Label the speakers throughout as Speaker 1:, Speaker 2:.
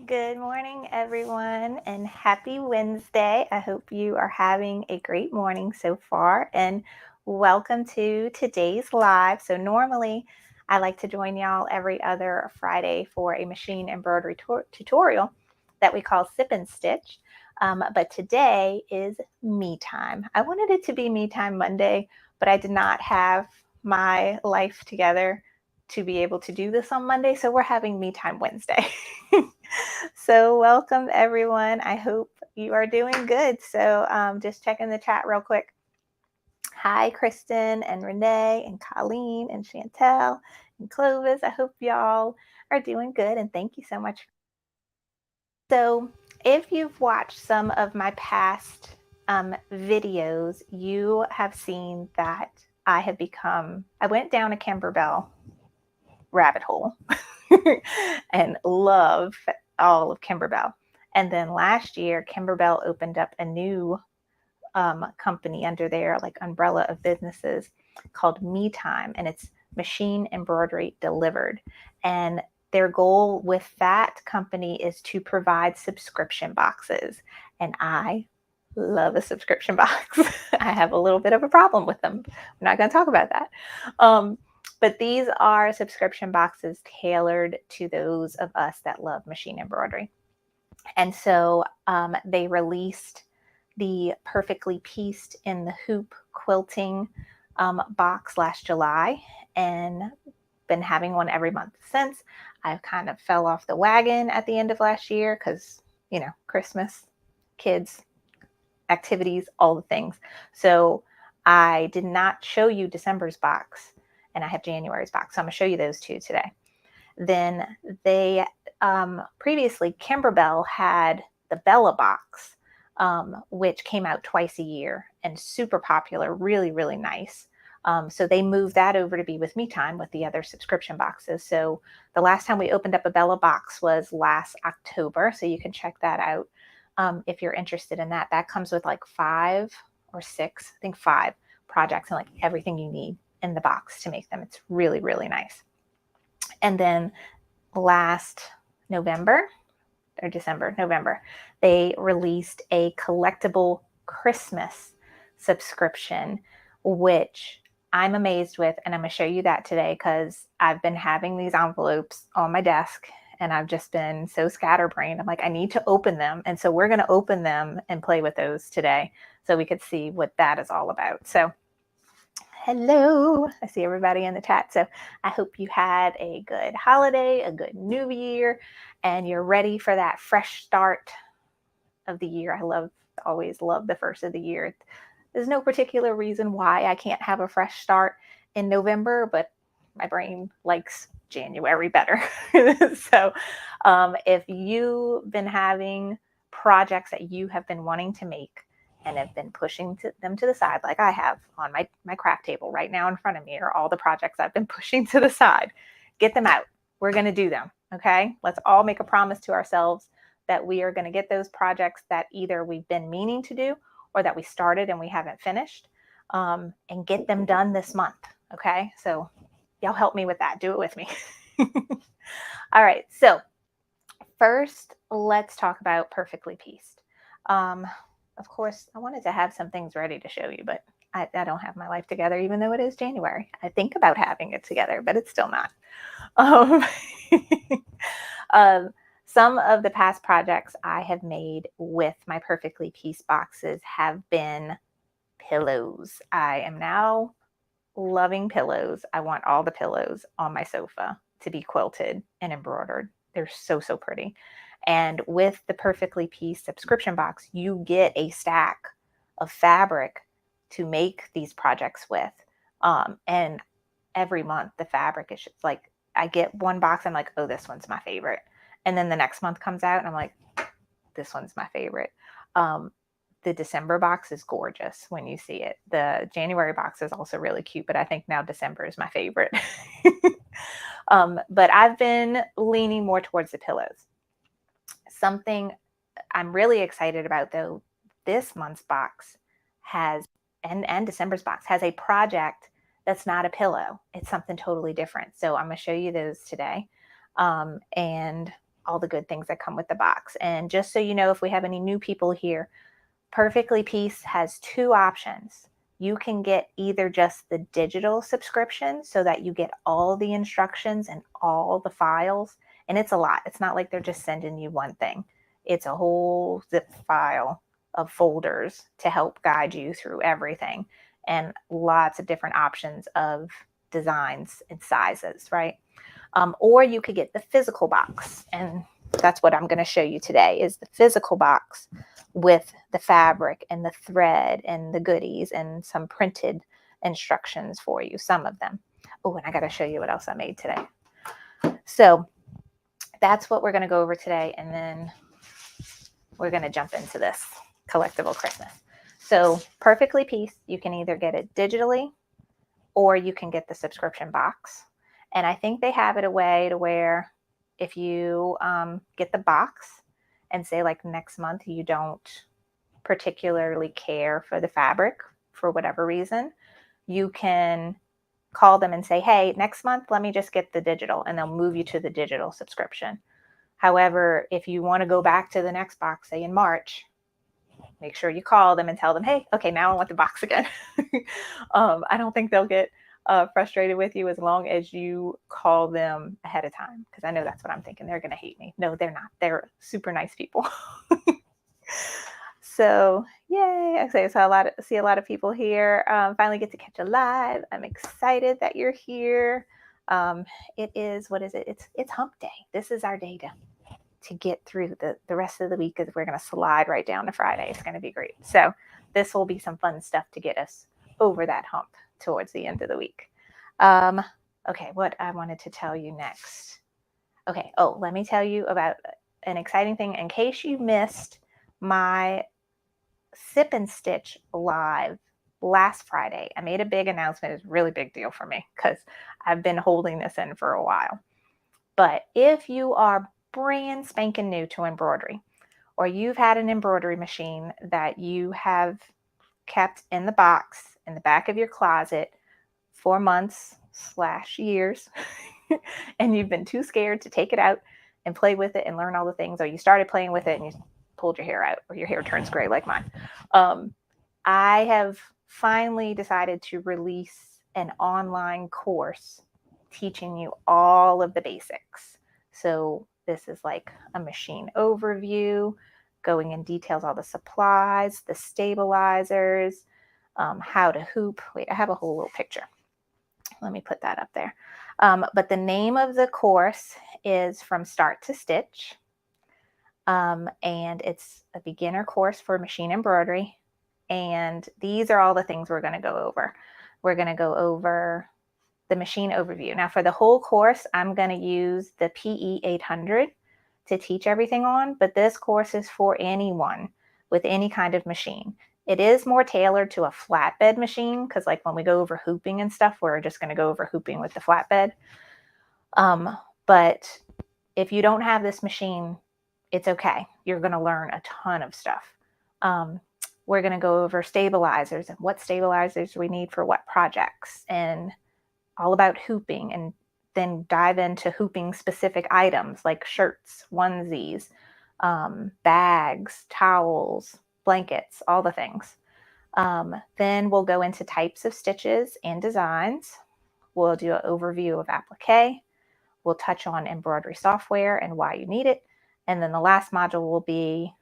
Speaker 1: Good morning, everyone, and happy Wednesday. I hope you are having a great morning so far, and welcome to today's live. So, normally I like to join y'all every other Friday for a machine embroidery tutorial that we call Sip and Stitch. But today is me time. I wanted it to be me time Monday, but I did not have my life together to be able to do this on Monday, so we're having me time Wednesday. So, welcome everyone. I hope you are doing good. So, just checking the chat real quick. Hi, Kristen and Renee and Colleen and Chantel and Clovis. I hope y'all are doing good, and thank you so much. So, if you've watched some of my past videos, you have seen that I went down a Kimberbell rabbit hole and love all of Kimberbell. And then last year, Kimberbell opened up a new company under their like umbrella of businesses called Me Time, and it's machine embroidery delivered. And their goal with that company is to provide subscription boxes. And I love a subscription box. I have a little bit of a problem with them. We're not going to talk about that. But these are subscription boxes tailored to those of us that love machine embroidery. And so they released the Perfectly Pieced in the Hoop quilting box last July, and been having one every month since. I've kind of fell off the wagon at the end of last year because, Christmas, kids, activities, all the things. So I did not show you December's box, and I have January's box. So I'm going to show you those two today. Then they previously, Kimberbell had the Bella box, which came out twice a year and super popular, really, really nice. So they moved that over to be with Me Time with the other subscription boxes. So the last time we opened up a Bella box was last October. So you can check that out if you're interested in that. That comes with like 5 or 6, I think 5 projects and like everything you need in the box to make them. It's really, really nice. And then last November, they released a Collectable Christmas subscription, which I'm amazed with. And I'm going to show you that today because I've been having these envelopes on my desk and I've just been so scatterbrained. I'm like, I need to open them. And so we're going to open them and play with those today so we could see what that is all about. So hello, I see everybody in the chat. So I hope you had a good holiday, a good new year, and you're ready for that fresh start of the year. Always love the first of the year. There's no particular reason why I can't have a fresh start in November, but my brain likes January better. So if you've been having projects that you have been wanting to make and have been pushing them to the side, like I have on my craft table right now in front of me are all the projects I've been pushing to the side. Get them out. We're going to do them. Okay. Let's all make a promise to ourselves that we are going to get those projects that either we've been meaning to do or that we started and we haven't finished, and get them done this month. Okay. So y'all help me with that. Do it with me. All right. So first, let's talk about Perfectly Pieced. Of course, I wanted to have some things ready to show you, but I don't have my life together, even though it is January. I think about having it together, but it's still not. Some of the past projects I have made with my Perfectly Pieced boxes have been pillows. I am now loving pillows. I want all the pillows on my sofa to be quilted and embroidered. They're so, so pretty. And with the Perfectly Pieced subscription box, you get a stack of fabric to make these projects with. And every month, the fabric is just like, I get one box, I'm like, oh, this one's my favorite. And then the next month comes out, and I'm like, this one's my favorite. The December box is gorgeous when you see it. The January box is also really cute, but I think now December is my favorite. But I've been leaning more towards the pillows. Something I'm really excited about, though, this month's box has, and December's box has a project that's not a pillow. It's something totally different. So I'm going to show you those today. And all the good things that come with the box. And just so you know, if we have any new people here, Perfectly Piece has two options. You can get either just the digital subscription so that you get all the instructions and all the files. And it's a lot. It's not like they're just sending you one thing. It's a whole zip file of folders to help guide you through everything, and lots of different options of designs and sizes, right? Or you could get the physical box. And that's what I'm going to show you today, is the physical box with the fabric and the thread and the goodies and some printed instructions for you, some of them. Oh, and I got to show you what else I made today. So that's what we're going to go over today. And then we're going to jump into this Collectable Christmas. So Perfectly Piece, you can either get it digitally or you can get the subscription box. And I think they have it a way to where if you get the box and say like next month you don't particularly care for the fabric for whatever reason, you can call them and say, hey, next month, let me just get the digital, and they'll move you to the digital subscription. However, if you want to go back to the next box, say in March, make sure you call them and tell them, hey, okay, now I want the box again. I don't think they'll get frustrated with you as long as you call them ahead of time, because I know that's what I'm thinking. They're going to hate me. No, they're not. They're super nice people. So yay. Okay, so see a lot of people here. Finally get to catch a live. I'm excited that you're here. It is, what is it? It's hump day. This is our day to get through the rest of the week, because we're going to slide right down to Friday. It's going to be great. So this will be some fun stuff to get us over that hump towards the end of the week. Okay, what I wanted to tell you next. Okay, let me tell you about an exciting thing. In case you missed my Sip and Stitch live last Friday, I made a big announcement. It's a really big deal for me because I've been holding this in for a while. But if you are brand spanking new to embroidery, or you've had an embroidery machine that you have kept in the box in the back of your closet for months/years, and you've been too scared to take it out and play with it and learn all the things, or you started playing with it and you pulled your hair out, or your hair turns gray like mine, I have finally decided to release an online course teaching you all of the basics. So this is like a machine overview, going in details, all the supplies, the stabilizers, how to hoop. Wait, I have a whole little picture. Let me put that up there. But the name of the course is From Start to Stitch. And it's a beginner course for machine embroidery. And these are all the things we're going to go over. We're going to go over the machine overview. Now for the whole course, I'm going to use the PE 800 to teach everything on, but this course is for anyone with any kind of machine. It is more tailored to a flatbed machine, because like when we go over hooping and stuff, we're just going to go over hooping with the flatbed. But if you don't have this machine, it's okay. You're going to learn a ton of stuff. We're going to go over stabilizers and what stabilizers we need for what projects, and all about hooping, and then dive into hooping specific items like shirts, onesies, bags, towels, blankets, all the things. Then we'll go into types of stitches and designs. We'll do an overview of applique. We'll touch on embroidery software and why you need it. And then the last module will be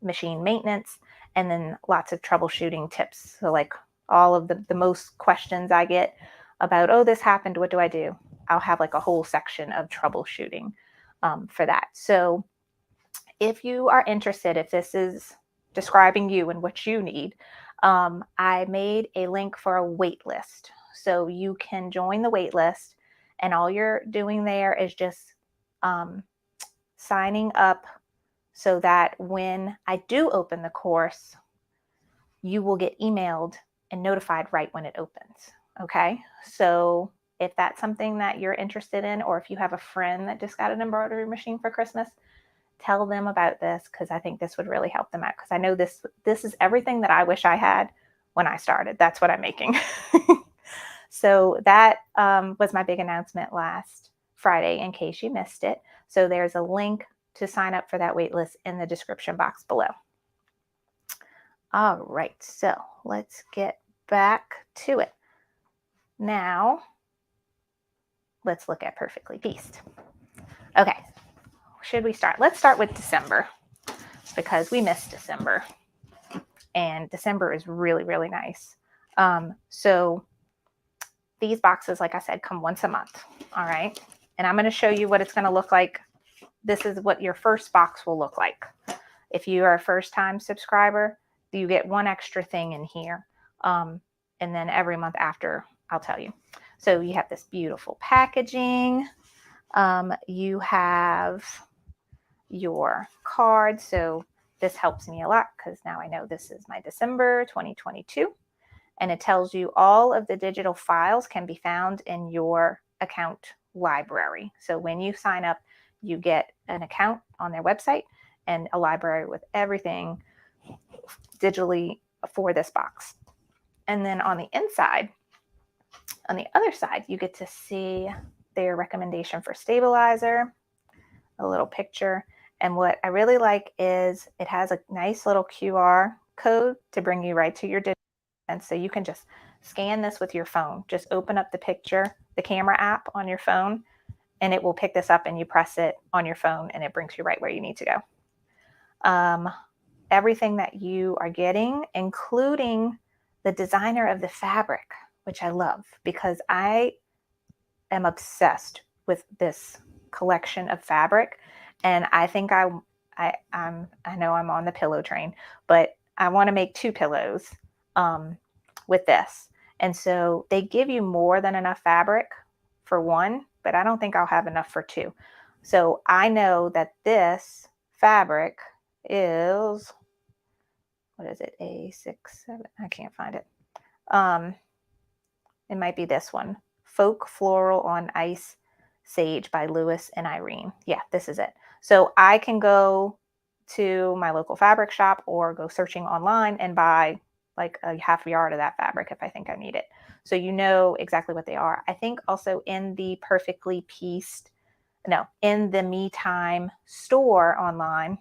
Speaker 1: machine maintenance, and then lots of troubleshooting tips. So like all of the most questions I get about, oh, this happened, what do I do? I'll have like a whole section of troubleshooting for that. So if you are interested, if this is describing you and what you need, I made a link for a wait list. So you can join the wait list, and all you're doing there is just signing up so that when I do open the course, you will get emailed and notified right when it opens. Okay, so if that's something that you're interested in, or if you have a friend that just got an embroidery machine for Christmas, tell them about this, because I think this would really help them out, because I know this is everything that I wish I had when I started. That's what I'm making. So that was my big announcement last Friday, in case you missed it. So there's a link to sign up for that wait list in the description box below. All right, so let's get back to it. Now, let's look at Perfectly Pieced. Okay, should we start? Let's start with December because we missed December. And December is really, really nice. So these boxes, like I said, come once a month. All right. And I'm going to show you what it's going to look like. This is what your first box will look like. If you are a first-time subscriber, you get one extra thing in here. And then every month after, I'll tell you. So you have this beautiful packaging. You have your card. So this helps me a lot because now I know this is my December 2022. And it tells you all of the digital files can be found in your account library. So when you sign up, you get an account on their website and a library with everything digitally for this box. And then on the inside, on the other side, you get to see their recommendation for stabilizer, a little picture. And what I really like is it has a nice little QR code to bring you right to your digital. And so you can just scan this with your phone. Just open up the picture, the camera app on your phone, and it will pick this up and you press it on your phone and it brings you right where you need to go. Everything that you are getting, including the designer of the fabric, which I love because I am obsessed with this collection of fabric. And I think I know I'm on the pillow train, but I want to make 2 pillows with this. And so they give you more than enough fabric for 1, but I don't think I'll have enough for 2. So I know that this fabric is, what is it? A67. I can't find it. It might be this one. Folk Floral on Ice Sage by Lewis and Irene. Yeah, this is it. So I can go to my local fabric shop or go searching online and buy like a half yard of that fabric if I think I need it. So you know exactly what they are. I think also in the Perfectly Pieced, in the Me Time store online,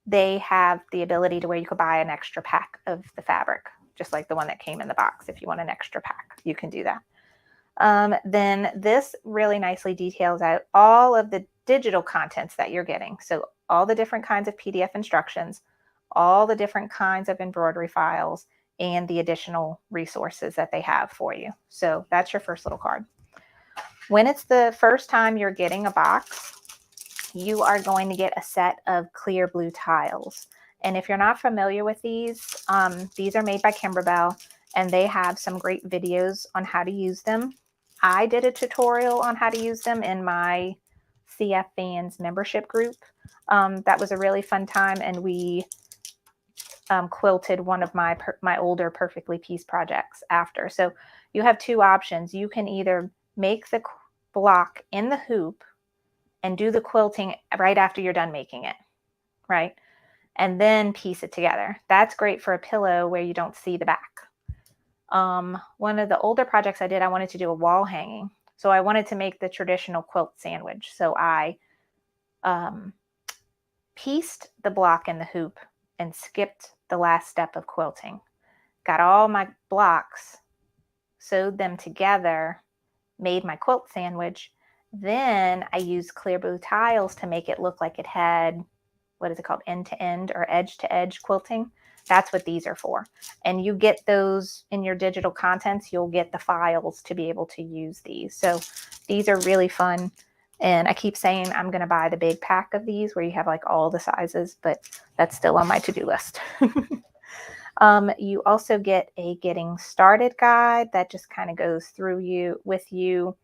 Speaker 1: they have the ability to where you could buy an extra pack of the fabric, just like the one that came in the box. If you want an extra pack, you can do that. Then this really nicely details out all of the digital contents that you're getting. So all the different kinds of PDF instructions, all the different kinds of embroidery files, and the additional resources that they have for you. So that's your first little card. When it's the first time you're getting a box, you are going to get a set of clear blue tiles. And if you're not familiar with these are made by Kimberbell, and they have some great videos on how to use them. I did a tutorial on how to use them in my CF Fans membership group. That was a really fun time, and we quilted one of my older Perfectly Pieced projects after. So you have 2 options. You can either make the block in the hoop and do the quilting right after you're done making it, right? And then piece it together. That's great for a pillow where you don't see the back. One of the older projects I did, I wanted to do a wall hanging. So I wanted to make the traditional quilt sandwich. So I pieced the block in the hoop and skipped the last step of quilting. Got all my blocks, sewed them together, made my quilt sandwich. Then I used clear blue tiles to make it look like it had, what is it called, end-to-end or edge-to-edge quilting. That's what these are for. And you get those in your digital contents. You'll get the files to be able to use these. So these are really fun. And I keep saying I'm going to buy the big pack of these where you have like all the sizes, but that's still on my to-do list. You also get a getting started guide that just kind of goes through with you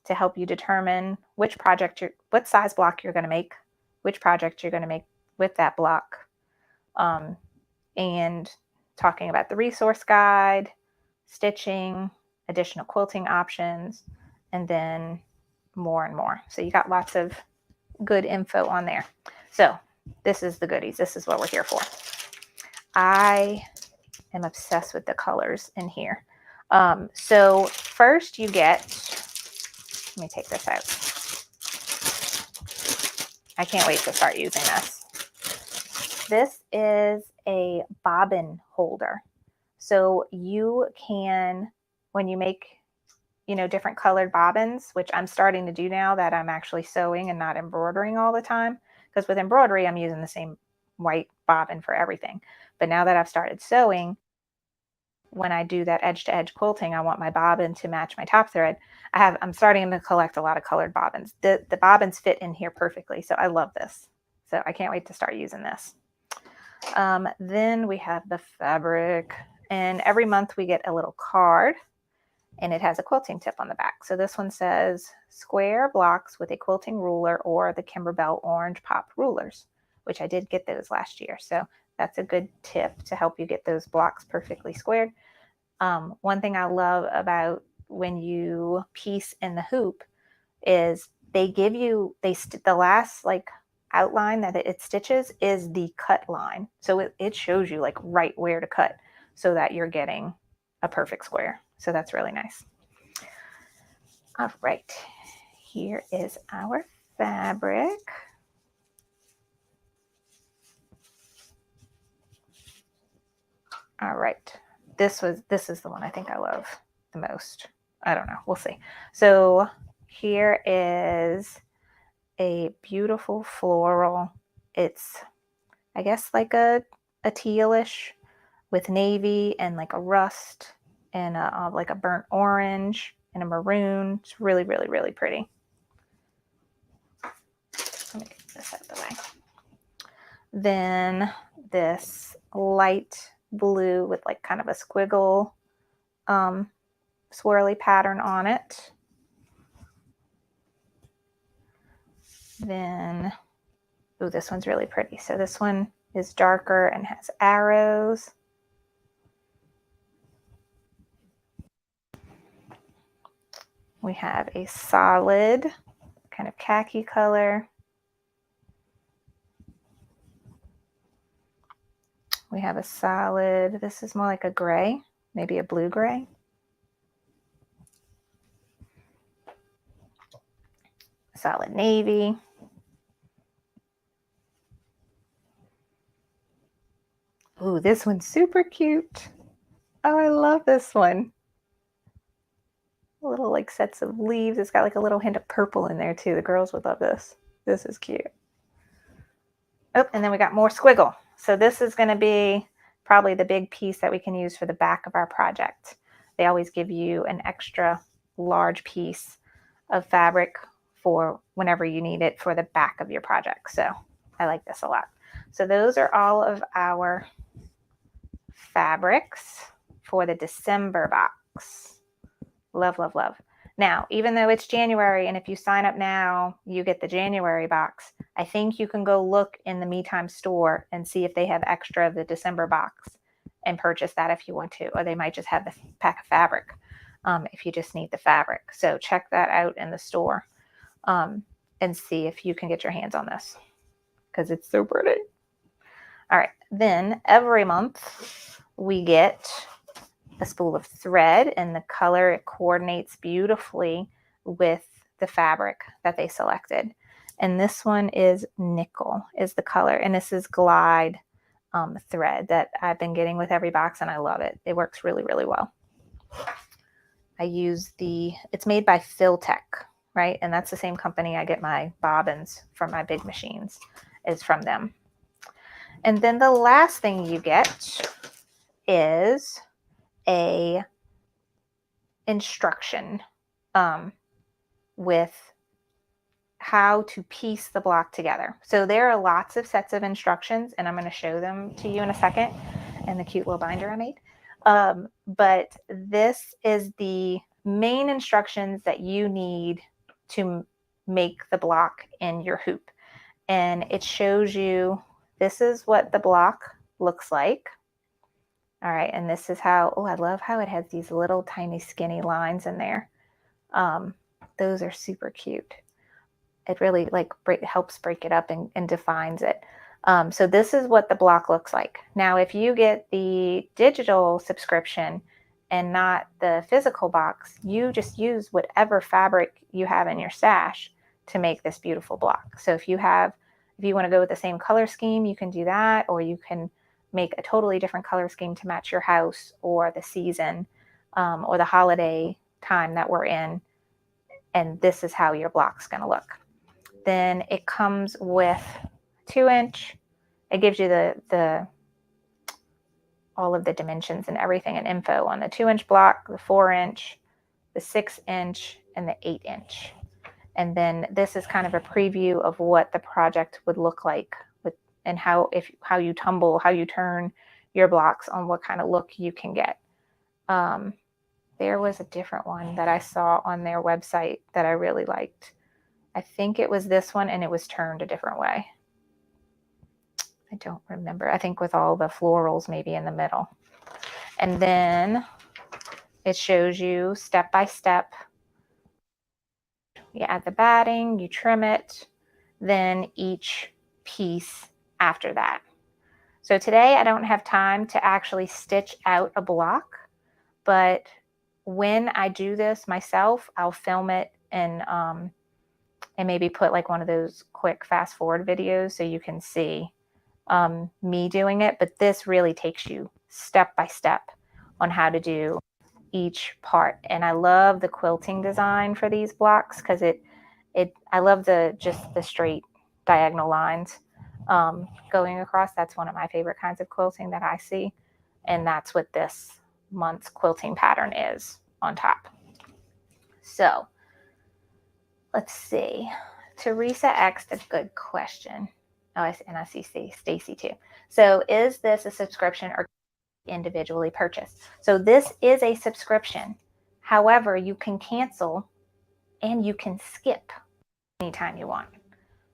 Speaker 1: to help you determine which project what size block you're going to make, which project you're going to make with that block, and talking about the resource guide, stitching, additional quilting options, and then more and more. So you got lots of good info on there. So this is the goodies. This is what we're here for. I am obsessed with the colors in here. So first you get, let me take this out. I can't wait to start using this. This is a bobbin holder. So you can, when you make, different colored bobbins, which I'm starting to do now that I'm actually sewing and not embroidering all the time. Because with embroidery, I'm using the same white bobbin for everything. But now that I've started sewing, when I do that edge to edge quilting, I want my bobbin to match my top thread. I'm starting to collect a lot of colored bobbins. The bobbins fit in here perfectly. So I love this. So I can't wait to start using this. Then we have the fabric, and every month we get a little card, and it has a quilting tip on the back. So this one says square blocks with a quilting ruler or the Kimberbell orange pop rulers, which I did get those last year. So that's a good tip to help you get those blocks perfectly squared. One thing I love about when you piece in the hoop is they give you, the last like outline that it stitches is the cut line. So it shows you like right where to cut so that you're getting a perfect square. So that's really nice. All right, here is our fabric. All right, this is the one I think I love the most. I don't know, we'll see. So here is a beautiful floral. It's, I guess, like a tealish with navy and like a rust and like a burnt orange and a maroon. It's really, really, really pretty. Let me get this out of the way. Then this light blue with like kind of a squiggle swirly pattern on it. Then, oh, this one's really pretty. So this one is darker and has arrows. We have a solid kind of khaki color. We have a solid, this is more like a gray, maybe a blue gray. Solid navy. Ooh, this one's super cute. Oh, I love this one. Little like sets of leaves. It's got like a little hint of purple in there too. The girls would love this. This is cute. Oh, and then we got more squiggle. So this is going to be probably the big piece that we can use for the back of our project. They always give you an extra large piece of fabric for whenever you need it for the back of your project. So I like this a lot. So those are all of our fabrics for the December box. Love, love, love. Now, even though it's January, and if you sign up now, you get the January box, I think you can go look in the MeTime store and see if they have extra of the December box and purchase that if you want to, or they might just have the pack of fabric if you just need the fabric. So check that out in the store and see if you can get your hands on this because it's so pretty. All right, then every month we get a spool of thread, and the color, it coordinates beautifully with the fabric that they selected. And this one is nickel is the color, and this is glide thread that I've been getting with every box, and I love it. It works really, really well. I use it's made by Quilting, right? And that's the same company I get my bobbins from, my big machines is from them. And then the last thing you get is a instruction with how to piece the block together. So there are lots of sets of instructions, and I'm going to show them to you in a second in the cute little binder I made. But this is the main instructions that you need to make the block in your hoop. And it shows you, this is what the block looks like. All right, and this is how, oh, I love how it has these little tiny skinny lines in there. Those are super cute. It really like helps break it up and defines it. So this is what the block looks like. Now, if you get the digital subscription and not the physical box, you just use whatever fabric you have in your stash to make this beautiful block. So if you have If you want to go with the same color scheme, you can do that, or you can make a totally different color scheme to match your house or the season or the holiday time that we're in. And this is how your block's going to look. Then it comes with 2-inch. It gives you the all of the dimensions and everything and info on the 2-inch block, the 4-inch, the 6-inch, and the 8-inch. And then this is kind of a preview of what the project would look like with, and how you tumble, how you turn your blocks, on what kind of look you can get. There was a different one that I saw on their website that I really liked. I think it was this one, and it was turned a different way. I don't remember. I think with all the florals maybe in the middle. And then it shows you step by step. You add the batting, you trim it, then each piece after that. So today I don't have time to actually stitch out a block, but when I do this myself, I'll film it and maybe put like one of those quick fast forward videos so you can see me doing it. But this really takes you step by step on how to do each part. And I love the quilting design for these blocks because I love just the straight diagonal lines going across. That's one of my favorite kinds of quilting that I see. And that's what this month's quilting pattern is on top. So let's see. Teresa asked a good question. Oh, and I see Stacy too. So is this a subscription or individually purchased? So this is a subscription. However, you can cancel and you can skip anytime you want.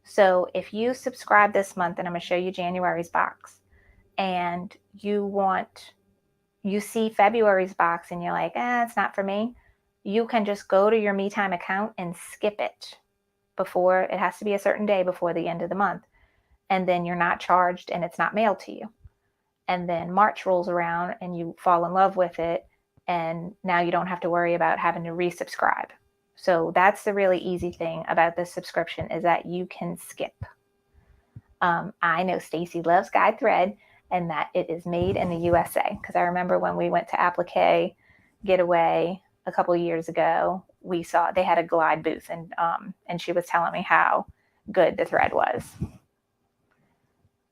Speaker 1: So if you subscribe this month, and I'm going to show you January's box, and you see February's box and you're like, it's not for me, you can just go to your MeTime account and skip it before, it has to be a certain day before the end of the month. And then you're not charged and it's not mailed to you. And then March rolls around and you fall in love with it, and now you don't have to worry about having to resubscribe. So that's the really easy thing about this subscription, is that you can skip. I know Stacy loves Guide Thread, and that it is made in the USA. Because I remember when we went to Applique Getaway a couple of years ago, we saw they had a glide booth, and she was telling me how good the thread was.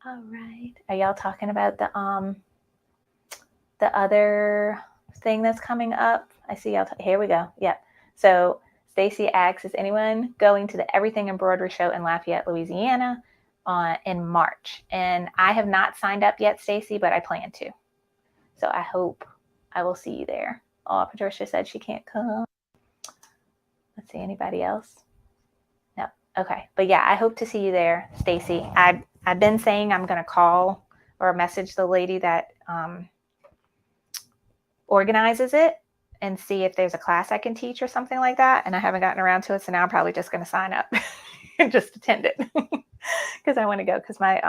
Speaker 1: All right. Are y'all talking about the other thing that's coming up? I see y'all. Here we go. Yep. So Stacy asks, is anyone going to the Everything Embroidery Show in Lafayette, Louisiana in March? And I have not signed up yet, Stacy, but I plan to. So I hope I will see you there. Oh, Patricia said she can't come. Let's see, anybody else? No. Okay. But yeah, I hope to see you there, Stacy. I've been saying I'm going to call or message the lady that organizes it and see if there's a class I can teach or something like that. And I haven't gotten around to it. So now I'm probably just going to sign up and just attend it because I want to go. Because my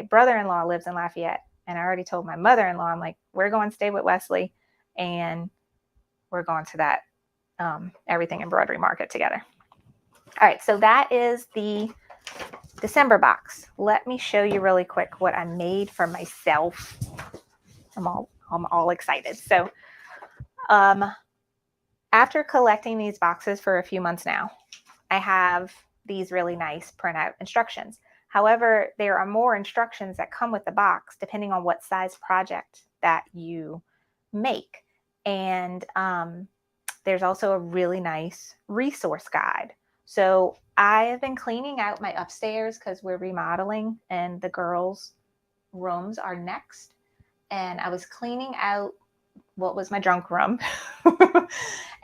Speaker 1: brother-in-law lives in Lafayette, and I already told my mother-in-law, I'm like, we're going to stay with Wesley and we're going to that Everything Embroidery Market together. All right. So that is the December box. Let me show you really quick what I made for myself. I'm all excited. So after collecting these boxes for a few months now, I have these really nice printout instructions. However, there are more instructions that come with the box depending on what size project that you make. And there's also a really nice resource guide. So I have been cleaning out my upstairs because we're remodeling and the girls' rooms are next. And I was cleaning out what was my junk room.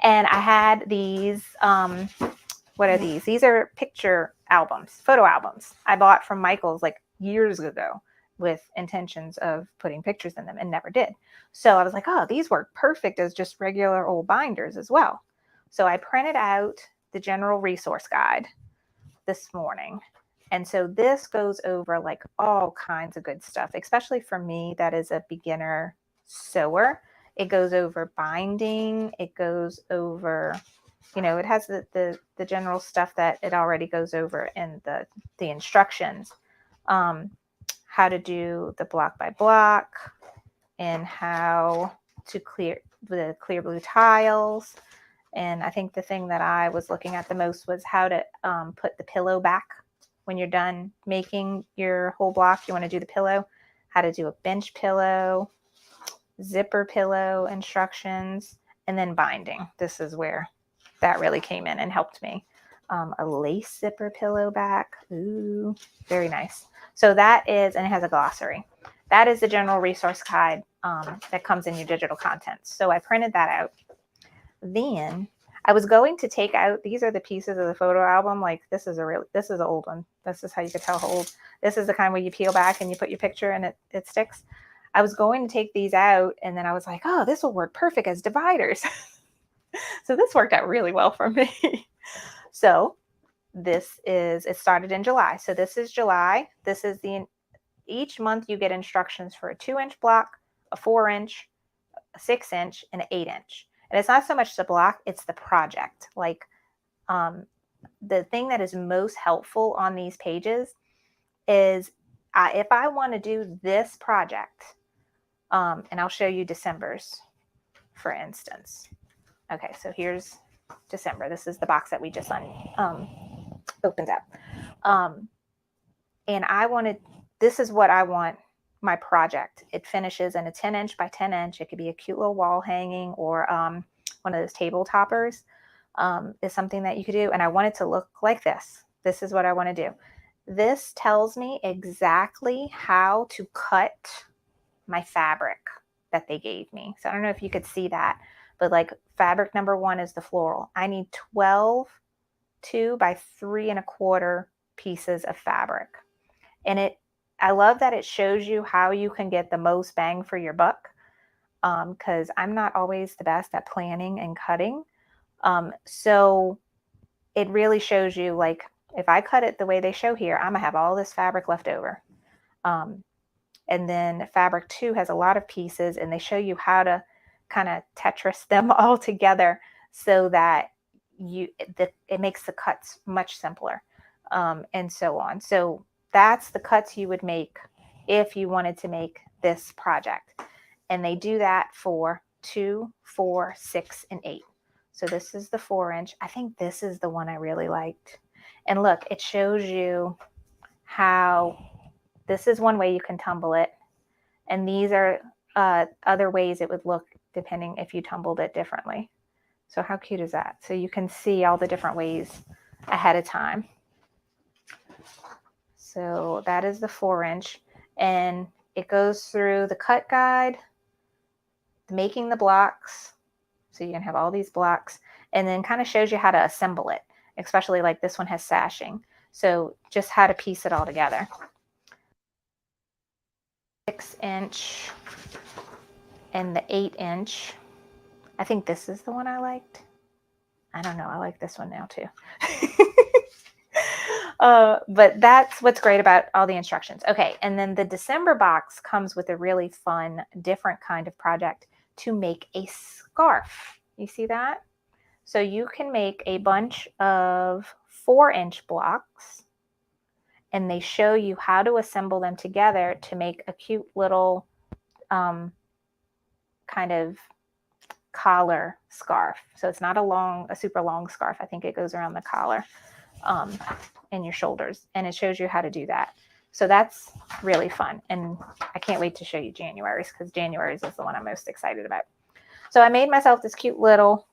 Speaker 1: And I had these, what are these? These are picture albums, photo albums I bought from Michael's like years ago with intentions of putting pictures in them and never did. So I was like, oh, these work perfect as just regular old binders as well. So I printed out the general resource guide this morning. And so this goes over like all kinds of good stuff, especially for me that is a beginner sewer. It goes over binding. It goes over you know, it has the general stuff that it already goes over in the instructions. How to do the block by block, and how to clear the clear blue tiles. And I think the thing that I was looking at the most was how to put the pillow back when you're done making your whole block. You want to do the pillow, how to do a bench pillow, zipper pillow instructions, and then binding. This is where that really came in and helped me. A lace zipper pillow back. Ooh, very nice. So that is, and it has a glossary. That is the general resource guide that comes in your digital content. So I printed that out. Then I was going to take out, these are the pieces of the photo album. Like this is an old one. This is how you could tell how old. This is the kind where you peel back and you put your picture and it sticks. I was going to take these out, and then I was like, oh, this will work perfect as dividers. So this worked out really well for me. So it started in July. So this is July. This is each month you get instructions for a 2-inch block, a 4-inch, a 6-inch, and an 8-inch. And it's not so much the block, it's the project. Like the thing that is most helpful on these pages is if I want to do this project, and I'll show you December's, for instance. Okay, so here's December. This is the box that we just opened up. And this is what I want my project. It finishes in a 10-inch by 10-inch. It could be a cute little wall hanging, or one of those table toppers is something that you could do. And I want it to look like this. This is what I want to do. This tells me exactly how to cut my fabric that they gave me. So I don't know if you could see that, but like fabric number 1 is the floral. I need 12 2 by 3 1/4 pieces of fabric. And I love that it shows you how you can get the most bang for your buck, because I'm not always the best at planning and cutting. So it really shows you, like, if I cut it the way they show here, I'm gonna have all this fabric left over. And then fabric 2 has a lot of pieces, and they show you how to kind of Tetris them all together so that it makes the cuts much simpler, and so on. So that's the cuts you would make if you wanted to make this project. And they do that for 2, 4, 6, and 8. So this is the 4-inch. I think this is the one I really liked. And look, it shows you how this is one way you can tumble it. And these are other ways it would look depending if you tumbled it differently. So how cute is that? So you can see all the different ways ahead of time. So that is the 4-inch, and it goes through the cut guide, making the blocks. So you can have all these blocks, and then kind of shows you how to assemble it, especially like this one has sashing. So just how to piece it all together. 6-inch and the 8-inch. I think this is the one I liked. I don't know. I like this one now too. But that's what's great about all the instructions. Okay, and then the December box comes with a really fun, different kind of project to make a scarf. You see that? So you can make a bunch of 4-inch blocks, and they show you how to assemble them together to make a cute little kind of collar scarf. So it's not a super long scarf. I think it goes around the collar and your shoulders, and it shows you how to do that. So that's really fun, and I can't wait to show you January's, because January's is the one I'm most excited about. So I made myself this cute little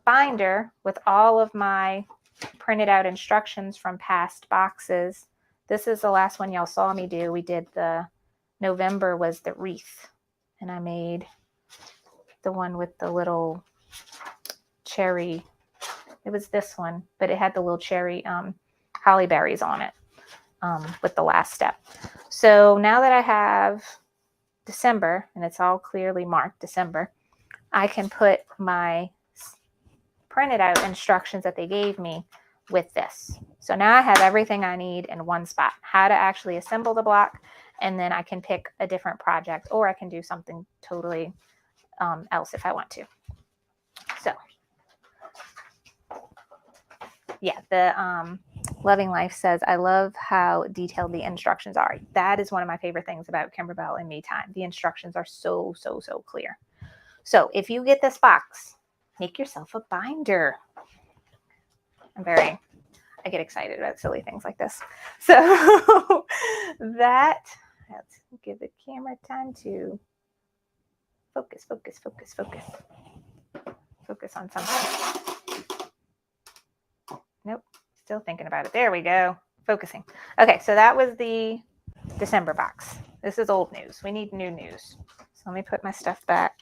Speaker 1: binder with all of my printed out instructions from past boxes. This is the last one y'all saw me do. We did the November was the wreath, and I made the one with the little cherry. It was this one, but it had the little cherry holly berries on it with the last step. So now that I have December, and it's all clearly marked December, I can put my printed out instructions that they gave me with this. So now I have everything I need in one spot. How to actually assemble the block, and then I can pick a different project, or I can do something totally else if I want to. So yeah, the Loving Life says, I love how detailed the instructions are. That is one of my favorite things about Kimberbell and Me Time. The instructions are so clear. So if you get this box, make yourself a binder. I get excited about silly things like this. So let's give the camera time to focus on something. Nope, still thinking about it. There we go, focusing. Okay, so that was the December box. This is old news. We need new news. So let me put my stuff back.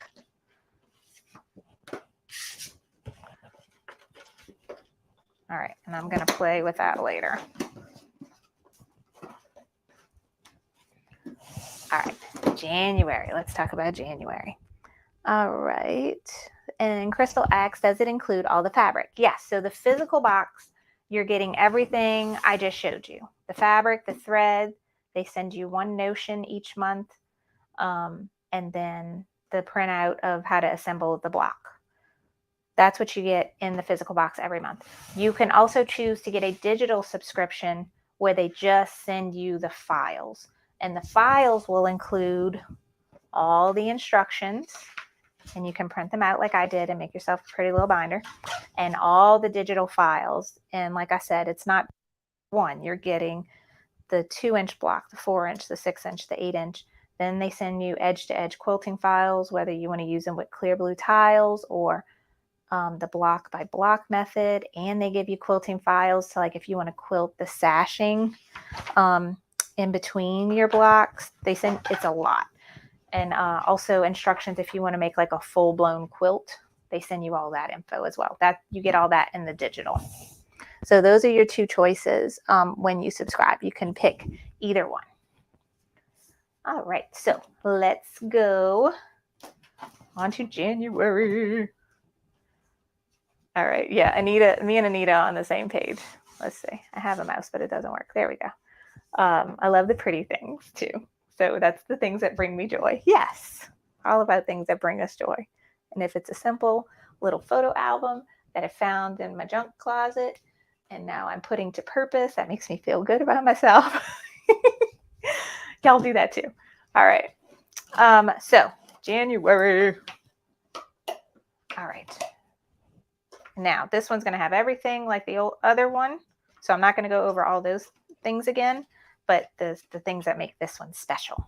Speaker 1: All right, and I'm going to play with that later. All right, January. Let's talk about January. All right. And Crystal asks, does it include all the fabric? Yes. So the physical box, you're getting everything I just showed you. The fabric, the thread, they send you one notion each month, and then the printout of how to assemble the block. That's what you get in the physical box every month. You can also choose to get a digital subscription where they just send you the files. And the files will include all the instructions, and you can print them out like I did and make yourself a pretty little binder, and all the digital files. And like I said, it's not one. You're getting the 2-inch block, the 4-inch, the 6-inch, the 8-inch. Then they send you edge-to-edge quilting files, whether you want to use them with clear blue tiles or the block by block method. And they give you quilting files to, like, if you want to quilt the sashing in between your blocks, they send, it's a lot. And also instructions if you want to make like a full-blown quilt, they send you all that info as well. That you get all that in the digital. So those are your two choices when you subscribe. You can pick either one. All right, so let's go on to January. All right, yeah, Anita, me and Anita on the same page. Let's see. I have a mouse, but it doesn't work. There we go. I love the pretty things too. So that's the things that bring me joy. Yes, all about things that bring us joy. And if it's a simple little photo album that I found in my junk closet and now I'm putting to purpose, that makes me feel good about myself. Y'all do that too. All right. So January. All right. Now this one's going to have everything like the old other one. So I'm not going to go over all those things again, but the things that make this one special.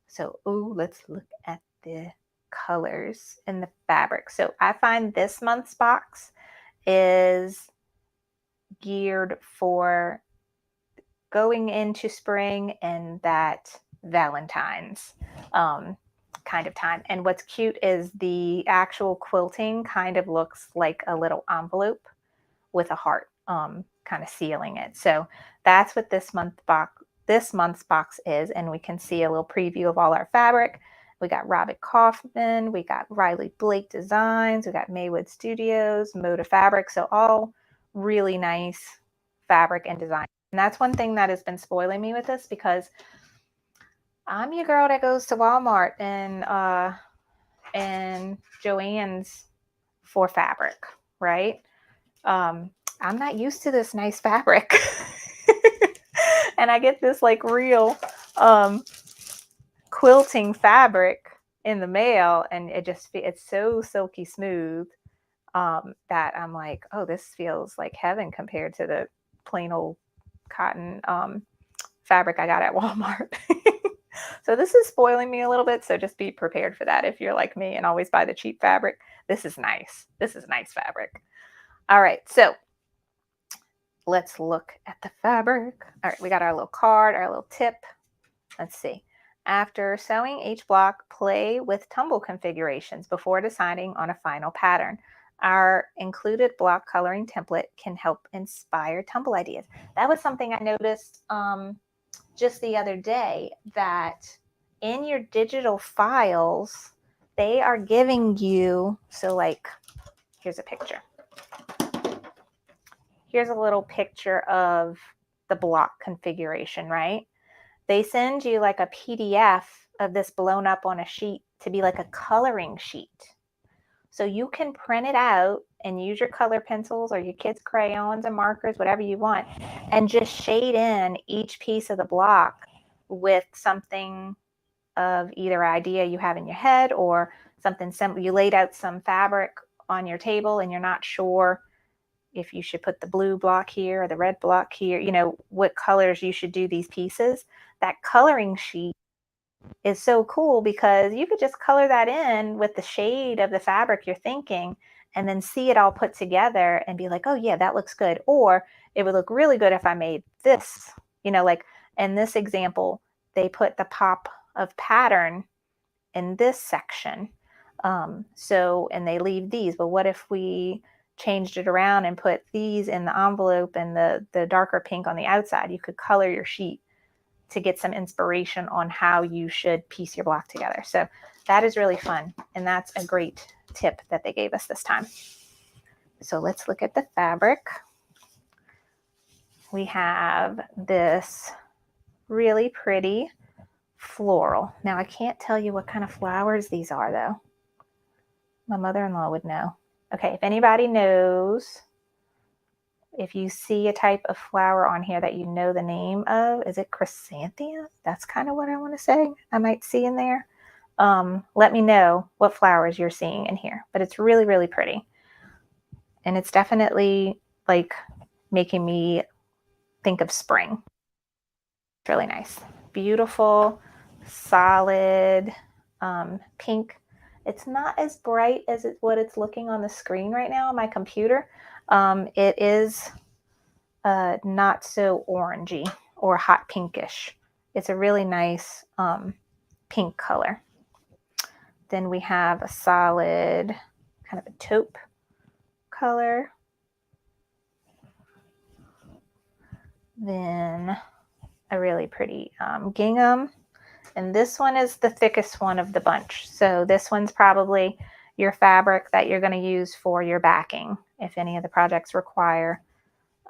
Speaker 1: So, let's look at the colors and the fabric. So I find this month's box is geared for going into spring and that Valentine's kind of time. And what's cute is the actual quilting kind of looks like a little envelope with a heart kind of sealing it. So that's what this month's box is. And we can see a little preview of all our fabric. We got Robert Kaufman, we got Riley Blake Designs, we got Maywood Studios, Moda Fabric. So all really nice fabric and design. And that's one thing that has been spoiling me with this, because I'm your girl that goes to Walmart and Joann's for fabric, right? I'm not used to this nice fabric. And I get this like real quilting fabric in the mail, and it's so silky smooth that I'm like, oh, this feels like heaven compared to the plain old cotton fabric I got at Walmart. So this is spoiling me a little bit, so just be prepared for that if you're like me and always buy the cheap fabric. This is nice. This is nice fabric. All right, so let's look at the fabric. All right, we got our little card, our little tip. Let's see. After sewing each block, play with tumble configurations before deciding on a final pattern. Our included block coloring template can help inspire tumble ideas. That was something I noticed just the other day, that in your digital files, they are giving you, so like, here's a picture. Here's a little picture of the block configuration, right? They send you like a PDF of this blown up on a sheet to be like a coloring sheet. So you can print it out and use your color pencils or your kids' crayons and markers, whatever you want, and just shade in each piece of the block with something of either idea you have in your head or something simple. You laid out some fabric on your table and you're not sure if you should put the blue block here or the red block here, you know, what colors you should do these pieces. That coloring sheet is so cool because you could just color that in with the shade of the fabric you're thinking and then see it all put together and be like, oh yeah, that looks good. Or it would look really good if I made this, you know, like in this example, they put the pop of pattern in this section. And they leave these, but what if we changed it around and put these in the envelope and the darker pink on the outside? You could color your sheet to get some inspiration on how you should piece your block together. So that is really fun. And that's a great tip that they gave us this time. So let's look at the fabric. We have this really pretty floral. Now I can't tell you what kind of flowers these are though. My mother-in-law would know. Okay, if anybody knows, if you see a type of flower on here that you know the name of, is it chrysanthemum? That's kind of what I want to say I might see in there. Let me know what flowers you're seeing in here, but it's really, really pretty. And it's definitely like making me think of spring. It's really nice. Beautiful, solid pink. It's not as bright as what it's looking on the screen right now on my computer. It is not so orangey or hot pinkish. It's a really nice pink color. Then we have a solid kind of a taupe color. Then a really pretty gingham. And this one is the thickest one of the bunch. So this one's probably your fabric that you're going to use for your backing. If any of the projects require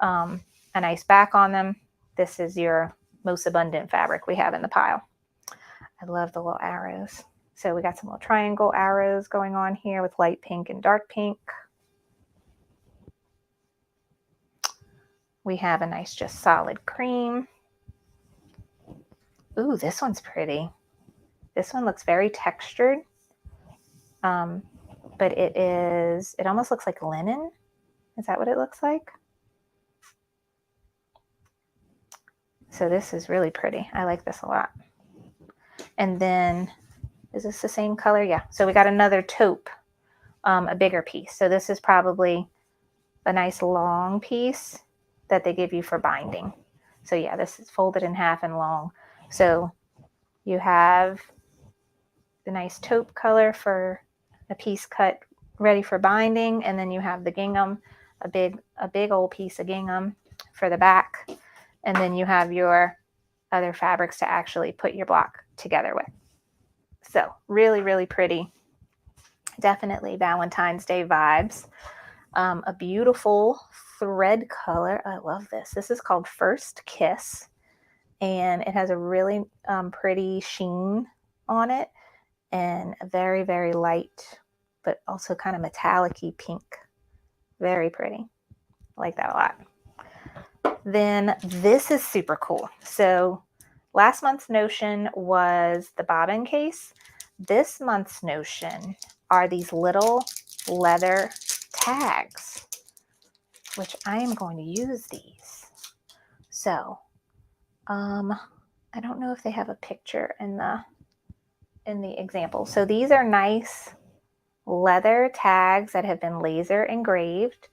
Speaker 1: a nice back on them, this is your most abundant fabric we have in the pile. I love the little arrows. So we got some little triangle arrows going on here with light pink and dark pink. We have a nice just solid cream. Ooh, this one's pretty. This one looks very textured, but it almost looks like linen. Is that what it looks like? So this is really pretty. I like this a lot. And then, is this the same color? Yeah. So we got another taupe, a bigger piece. So this is probably a nice long piece that they give you for binding. So yeah, this is folded in half and long. So you have the nice taupe color for a piece cut ready for binding, and then you have the gingham, a big old piece of gingham for the back, and then you have your other fabrics to actually put your block together with. So really, really pretty. Definitely Valentine's Day vibes. A beautiful thread color. I love this. This is called First Kiss, and it has a really pretty sheen on it, and a very, very light, but also kind of metallic-y pink. Very pretty. I like that a lot. Then this is super cool. So last month's notion was the bobbin case. This month's notion are these little leather tags, which I am going to use these. So I don't know if they have a picture in the example. So these are nice leather tags that have been laser engraved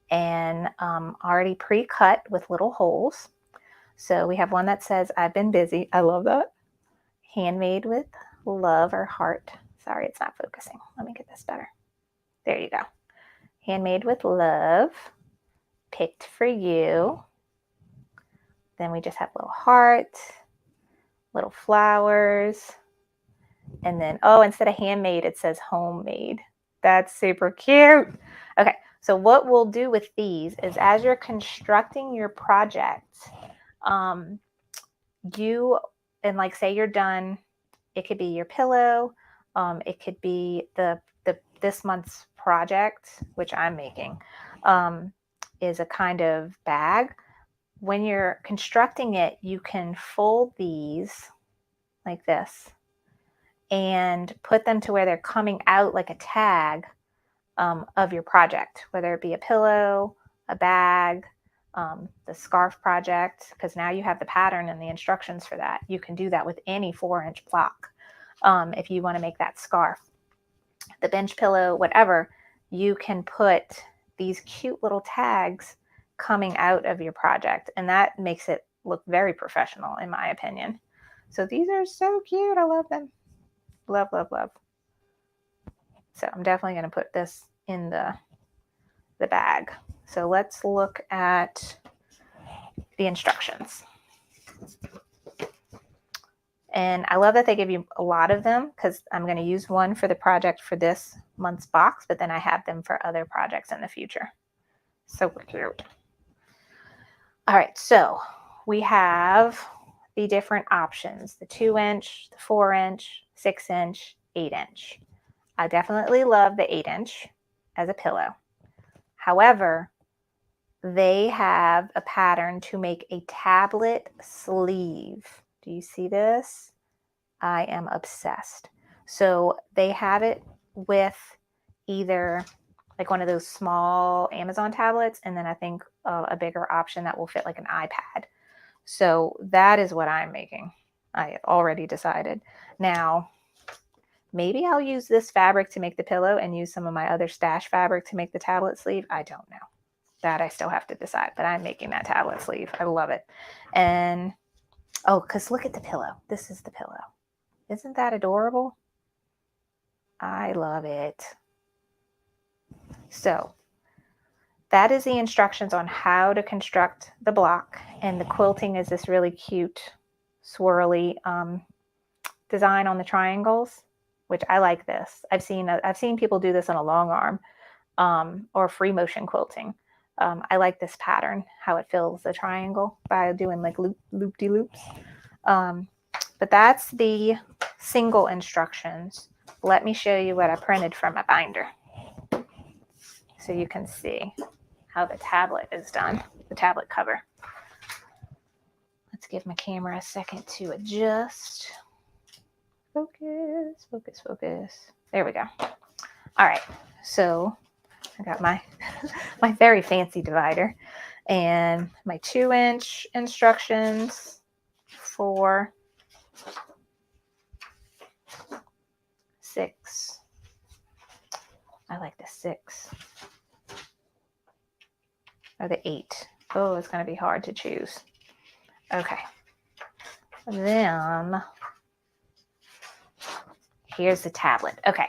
Speaker 1: and already pre-cut with little holes. So we have one that says, I've been busy. I love that. Handmade with love or heart. Sorry, it's not focusing. Let me get this better. There you go. Handmade with love. Picked for you. Then we just have little heart, little flowers. And then, oh, instead of handmade, it says homemade. That's super cute. Okay, so what we'll do with these is as you're constructing your project, like say you're done, it could be your pillow, it could be the this month's project, which I'm making, is a kind of bag. When you're constructing it, you can fold these like this and put them to where they're coming out like a tag of your project, whether it be a pillow, a bag, the scarf project, because now you have the pattern and the instructions for that. You can do that with any 4-inch block if you want to make that scarf. The bench pillow, whatever, you can put these cute little tags coming out of your project, and that makes it look very professional in my opinion. So these are so cute. I love them. Love, love, love. So I'm definitely going to put this in the bag. So let's look at the instructions. And I love that they give you a lot of them, because I'm going to use one for the project for this month's box, but then I have them for other projects in the future. So cute. All right, so we have the different options, the 2-inch, the 4-inch, 6-inch, 8-inch. I definitely love the 8-inch as a pillow. However, they have a pattern to make a tablet sleeve. Do you see this? I am obsessed. So they have it with either like one of those small Amazon tablets, and then I think a bigger option that will fit like an iPad. So that is what I'm making. I already decided. Now, maybe I'll use this fabric to make the pillow and use some of my other stash fabric to make the tablet sleeve. I don't know. That I still have to decide, but I'm making that tablet sleeve. I love it. And, oh, because look at the pillow. This is the pillow. Isn't that adorable? I love it. So that is the instructions on how to construct the block. And the quilting is this really cute, swirly design on the triangles, which I like this. I've seen people do this on a long arm or free motion quilting. I like this pattern, how it fills the triangle by doing like loop-de-loops. But that's the single instructions. Let me show you what I printed from my binder, so you can see how the tablet is done, the tablet cover. Let's give my camera a second to adjust. Focus, focus, focus. There we go. All right, so I got my my very fancy divider and my 2-inch instructions for 6. I like the 6 or the 8. Oh, it's going to be hard to choose. Okay. Then here's the tablet. Okay.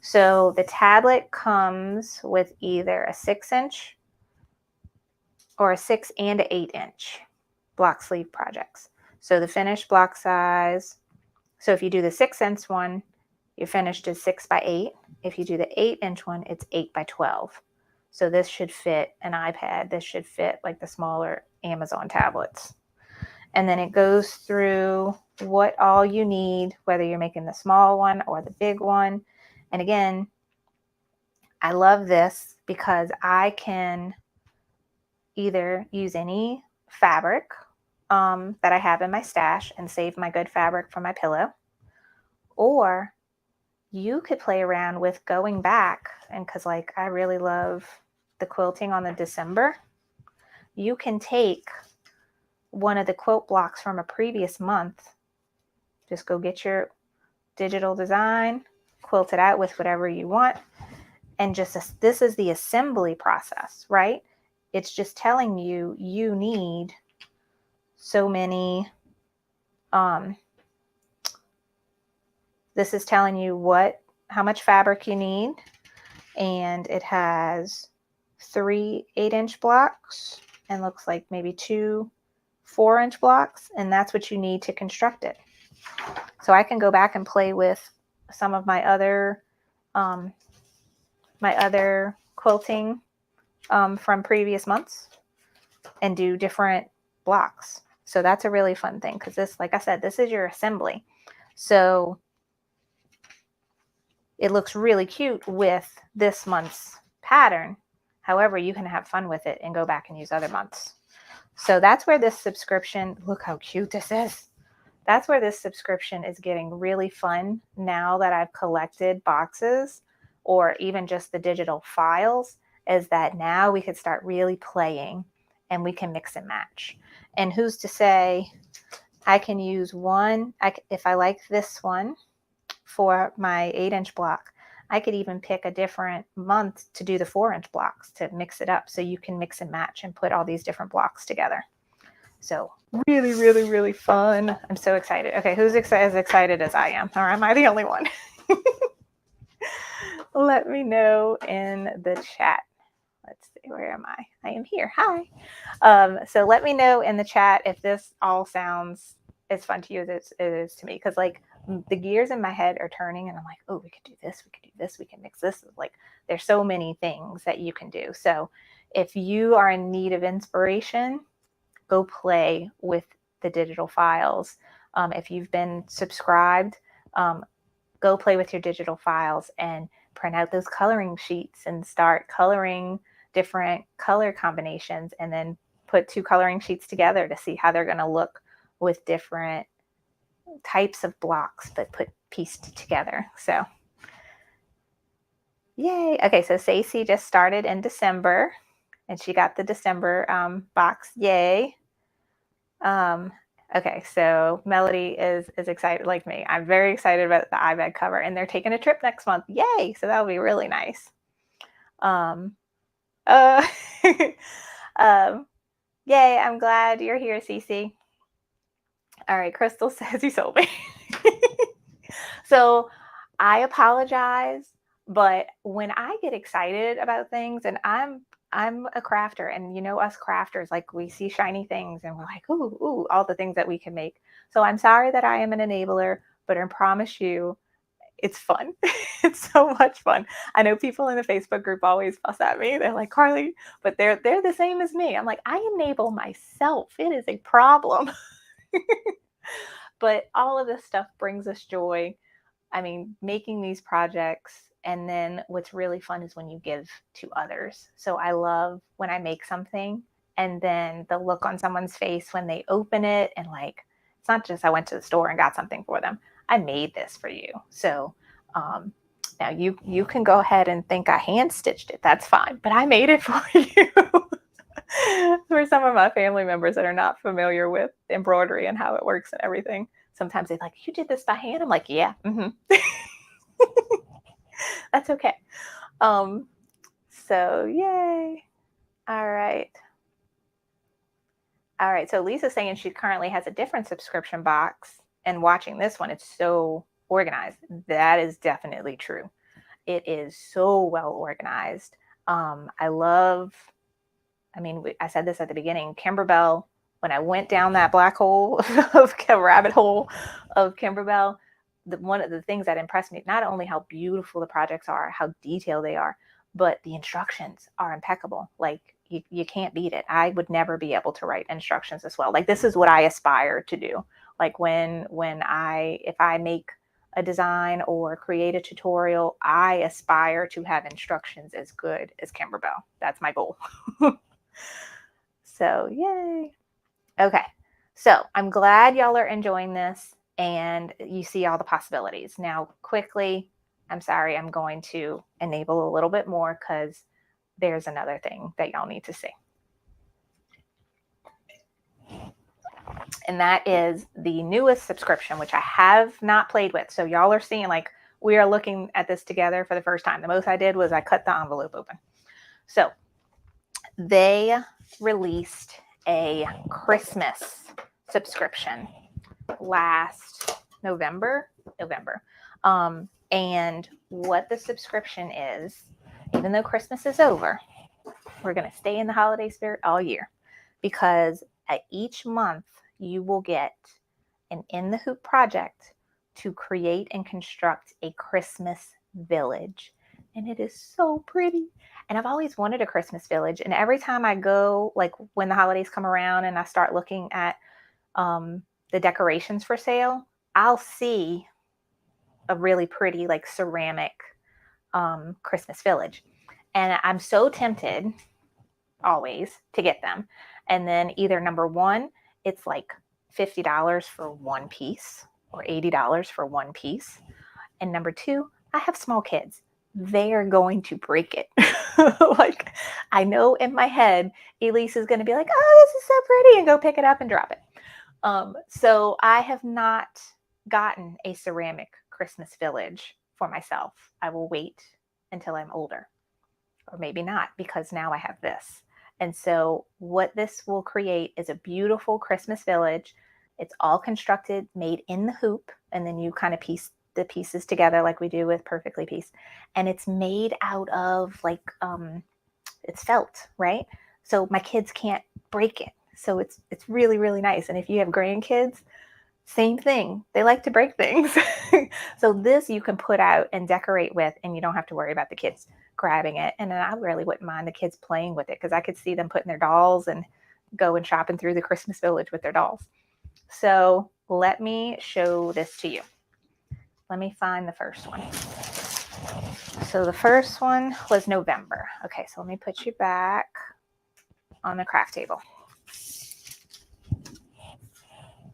Speaker 1: So the tablet comes with either a 6-inch or a 6 and an 8-inch block sleeve projects. So the finished block size, so if you do the 6-inch one, your finished is 6 by 8. If you do the 8-inch one, it's 8 by 12. So this should fit an iPad. This should fit like the smaller Amazon tablets. And then it goes through what all you need, whether you're making the small one or the big one. And again, I love this because I can either use any fabric that I have in my stash and save my good fabric for my pillow, or you could play around with going back, and because like I really love the quilting on the December, you can take one of the quilt blocks from a previous month, just go get your digital design, quilt it out with whatever you want, and just this is the assembly process, right? It's just telling you you need so many, this is telling you how much fabric you need, and it has 3 8-inch blocks and looks like maybe 2 4-inch blocks, and that's what you need to construct it. So I can go back and play with some of my other quilting from previous months and do different blocks. So that's a really fun thing, because this, like I said, this is your assembly. So it looks really cute with this month's pattern. However, you can have fun with it and go back and use other months. So that's where this subscription, look how cute this is. That's where this subscription is getting really fun now that I've collected boxes or even just the digital files, is that now we could start really playing and we can mix and match. And who's to say I can use one, if I like this one for my 8-inch block, I could even pick a different month to do the 4-inch blocks to mix it up, so you can mix and match and put all these different blocks together. So really, really, really fun. I'm so excited. Okay, who's as excited as I am? Or am I the only one? Let me know in the chat. Let's see, where am I? I am here. Hi. So let me know in the chat if this all sounds as fun to you as it is to me. Because like the gears in my head are turning and I'm like, oh, we could do this, we could do this, we can mix this. Like there's so many things that you can do. So if you are in need of inspiration, go play with the digital files. If you've been subscribed, go play with your digital files and print out those coloring sheets and start coloring different color combinations, and then put 2 coloring sheets together to see how they're going to look with different types of blocks, but pieced together. So yay. Okay, so Stacey just started in December and she got the December box. Yay. Okay, so Melody is excited like me. I'm very excited about the iBag cover, and they're taking a trip next month. Yay! So that'll be really nice. Uh, yay! I'm glad you're here, Cece. All right, Crystal says you sold me. So I apologize, but when I get excited about things, and I'm a crafter, and you know us crafters, like we see shiny things and we're like, ooh, ooh, all the things that we can make. So I'm sorry that I am an enabler, but I promise you it's fun. It's so much fun. I know people in the Facebook group always fuss at me. They're like, Carly, but they're the same as me. I'm like, I enable myself. It is a problem. But all of this stuff brings us joy. I mean, making these projects, and then what's really fun is when you give to others. So I love when I make something and then the look on someone's face when they open it, and like, it's not just I went to the store and got something for them. I made this for you. So now you can go ahead and think I hand stitched it. That's fine, but I made it for you. For some of my family members that are not familiar with embroidery and how it works and everything, sometimes they're like, you did this by hand? I'm like, yeah. That's okay. So yay. All right. All right. So Lisa's saying she currently has a different subscription box, and watching this one, it's so organized. That is definitely true. It is so well organized. I mean, I said this at the beginning, Kimberbell, when I went down that black hole of rabbit hole of Kimberbell, one of the things that impressed me, not only how beautiful the projects are, how detailed they are, but the instructions are impeccable. Like you can't beat it. I would never be able to write instructions as well. Like this is what I aspire to do. Like if I make a design or create a tutorial, I aspire to have instructions as good as Kimberbell. That's my goal. So yay. Okay, so I'm glad y'all are enjoying this and you see all the possibilities. Now quickly, I'm sorry, I'm going to enable a little bit more because there's another thing that y'all need to see. And that is the newest subscription, which I have not played with. So y'all are seeing, like, we are looking at this together for the first time. The most I did was I cut the envelope open. So they released a Christmas subscription last November. And what the subscription is, even though Christmas is over, we're going to stay in the holiday spirit all year, because at each month you will get an In the Hoop project to create and construct a Christmas village. And it is so pretty. And I've always wanted a Christmas village. And every time I go, like when the holidays come around and I start looking at the decorations for sale, I'll see a really pretty like ceramic Christmas village. And I'm so tempted always to get them. And then either number one, it's like $50 for one piece or $80 for one piece. And number two, I have small kids. They are going to break it. Like, I know in my head, Elise is going to be like, oh, this is so pretty, and go pick it up and drop it. So I have not gotten a ceramic Christmas village for myself. I will wait until I'm older, or maybe not, because now I have this. And so what this will create is a beautiful Christmas village. It's all constructed, made in the hoop, and then you kind of piece the pieces together like we do with Perfectly Pieced. And it's made out of like, it's felt, right? So my kids can't break it. So it's really, really nice. And if you have grandkids, same thing. They like to break things. So this you can put out and decorate with, and you don't have to worry about the kids grabbing it. And then I really wouldn't mind the kids playing with it, because I could see them putting their dolls and going shopping through the Christmas village with their dolls. So let me show this to you. Let me find the first one. So the first one was November. Okay, so let me put you back on the craft table.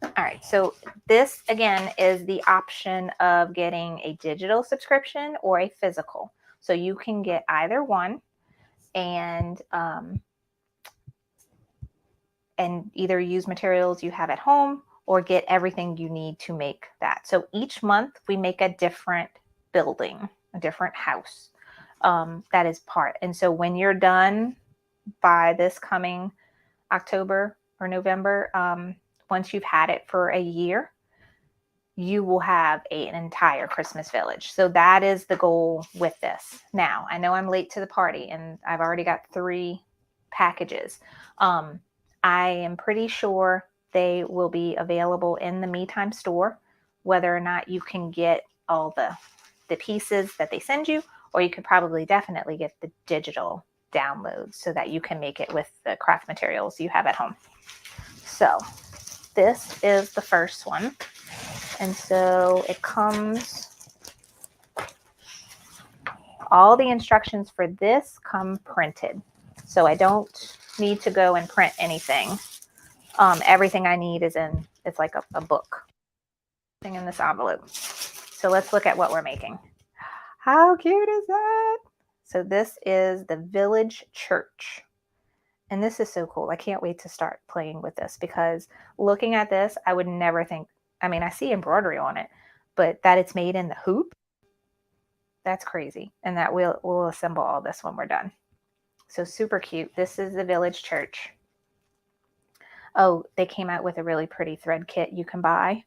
Speaker 1: All right, so this again is the option of getting a digital subscription or a physical. So you can get either one, and either use materials you have at home or get everything you need to make that. So each month we make a different building, a different house. That is part. And so when you're done by this coming October or November, once you've had it for a year, you will have an entire Christmas village. So that is the goal with this. Now, I know I'm late to the party, and I've already got 3 packages. I am pretty sure they will be available in the MeTime store, whether or not you can get all the pieces that they send you, or you could probably definitely get the digital downloads so that you can make it with the craft materials you have at home. So this is the first one. And so it comes, all the instructions for this come printed. So I don't need to go and print anything. Everything I need is in, it's like a book thing in this envelope. So let's look at what we're making. How cute is that? So this is the Village Church. And this is so cool. I can't wait to start playing with this, because looking at this, I would never think, I mean, I see embroidery on it, but that it's made in the hoop, that's crazy. And that we'll assemble all this when we're done. So super cute. This is the Village Church. Oh, they came out with a really pretty thread kit you can buy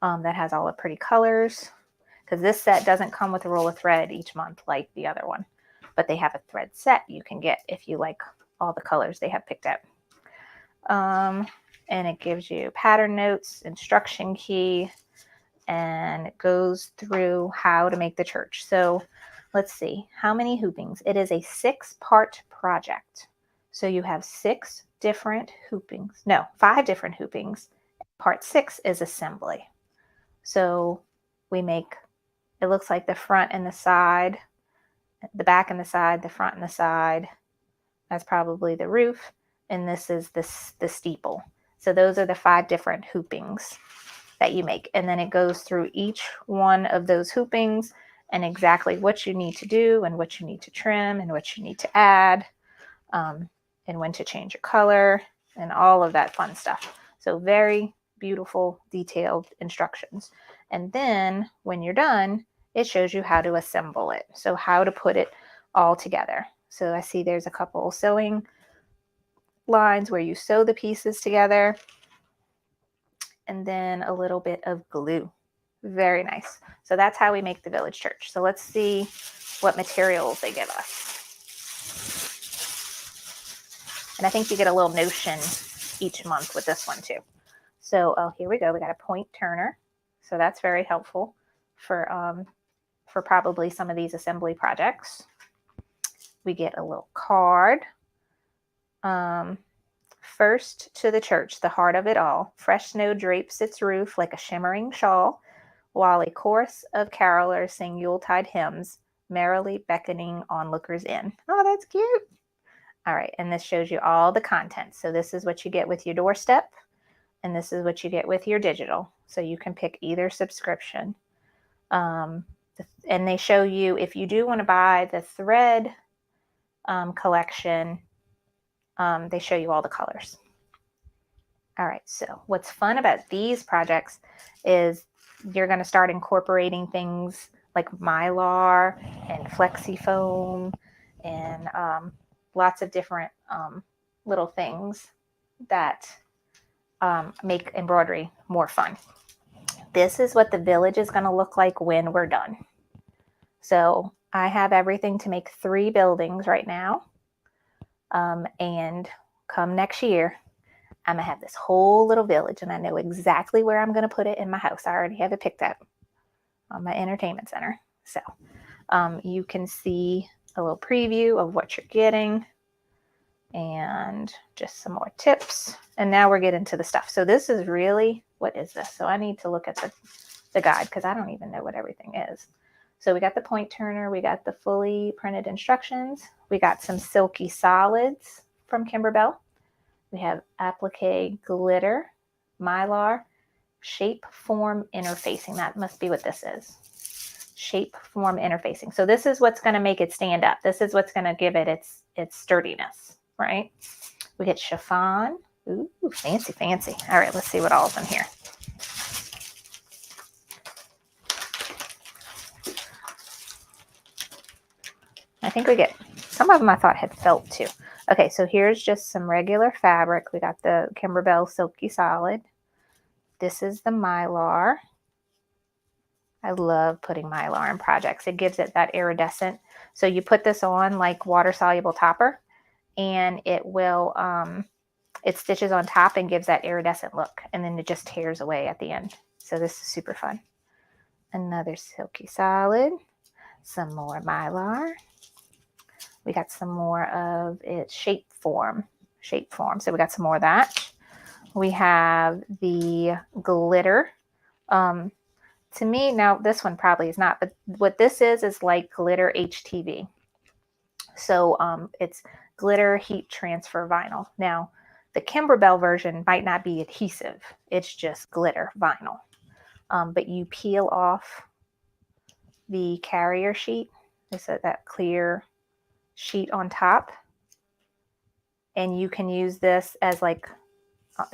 Speaker 1: that has all the pretty colors, because this set doesn't come with a roll of thread each month like the other one, but they have a thread set you can get if you like all the colors they have picked out. And it gives you pattern notes, instruction key, and it goes through how to make the church. So let's see, how many hoopings? It is a 6-part project. So you have 6 different hoopings. No, 5 different hoopings. Part 6 is assembly. So we make, it looks like the front and the side, the back and the side, the front and the side. That's probably the roof. And this is the steeple. So those are the 5 different hoopings that you make. And then it goes through each one of those hoopings and exactly what you need to do and what you need to trim and what you need to add, and when to change your color and all of that fun stuff. So very beautiful, detailed instructions. And then when you're done, it shows you how to assemble it. So how to put it all together. So I see there's a couple sewing lines where you sew the pieces together, and then a little bit of glue. Very nice. So that's how we make the Village Church. So let's see what materials they give us. And I think you get a little notion each month with this one too. So, oh, here we go. We got a point turner. So that's very helpful for probably some of these assembly projects. We get a little card. First to the church, the heart of it all. Fresh snow drapes its roof like a shimmering shawl. while a chorus of carolers sing Yuletide hymns, merrily beckoning onlookers in. Oh, that's cute. All right, and this shows you all the content. So this is what you get with your doorstep, and this is what you get with your digital. So you can pick either subscription. And they show you, if you do want to buy the thread collection, they show you all the colors. All right, so what's fun about these projects is you're going to start incorporating things like Mylar and Flexi foam and lots of different little things that make embroidery more fun. This is what the village is going to look like when we're done. So I have everything to make 3 buildings right now. And come next year, I'm going to have this whole little village, and I know exactly where I'm going to put it in my house. I already have it picked up on my entertainment center. So you can see a little preview of what you're getting and just some more tips. And now we're getting to the stuff. So this is really, what is this? So I need to look at the guide because I don't even know what everything is. So we got the point turner. We got the fully printed instructions. We got some silky solids from Kimberbell. We have applique glitter, Mylar, shape form interfacing. That must be what this is. Shape form interfacing. So this is what's going to make it stand up. This is what's going to give it its sturdiness, right? We get chiffon. Ooh, fancy, fancy. All right, let's see what all's in here. I think we get, some of them I thought had felt too. Okay, so here's just some regular fabric. We got the Kimberbell Silky Solid. This is the Mylar. I love putting Mylar in projects. It gives it that iridescent. So you put this on like water-soluble topper, and it will, it stitches on top and gives that iridescent look, and then it just tears away at the end. So this is super fun. Another Silky Solid. Some more Mylar. We got some more of its shape form. So we got some more of that. We have the glitter. To me, now this one probably is not, but what this is like glitter HTV. So it's glitter heat transfer vinyl. Now, the Kimberbell version might not be adhesive. It's just glitter vinyl. But you peel off the carrier sheet. It's that clear sheet on top, and you can use this as like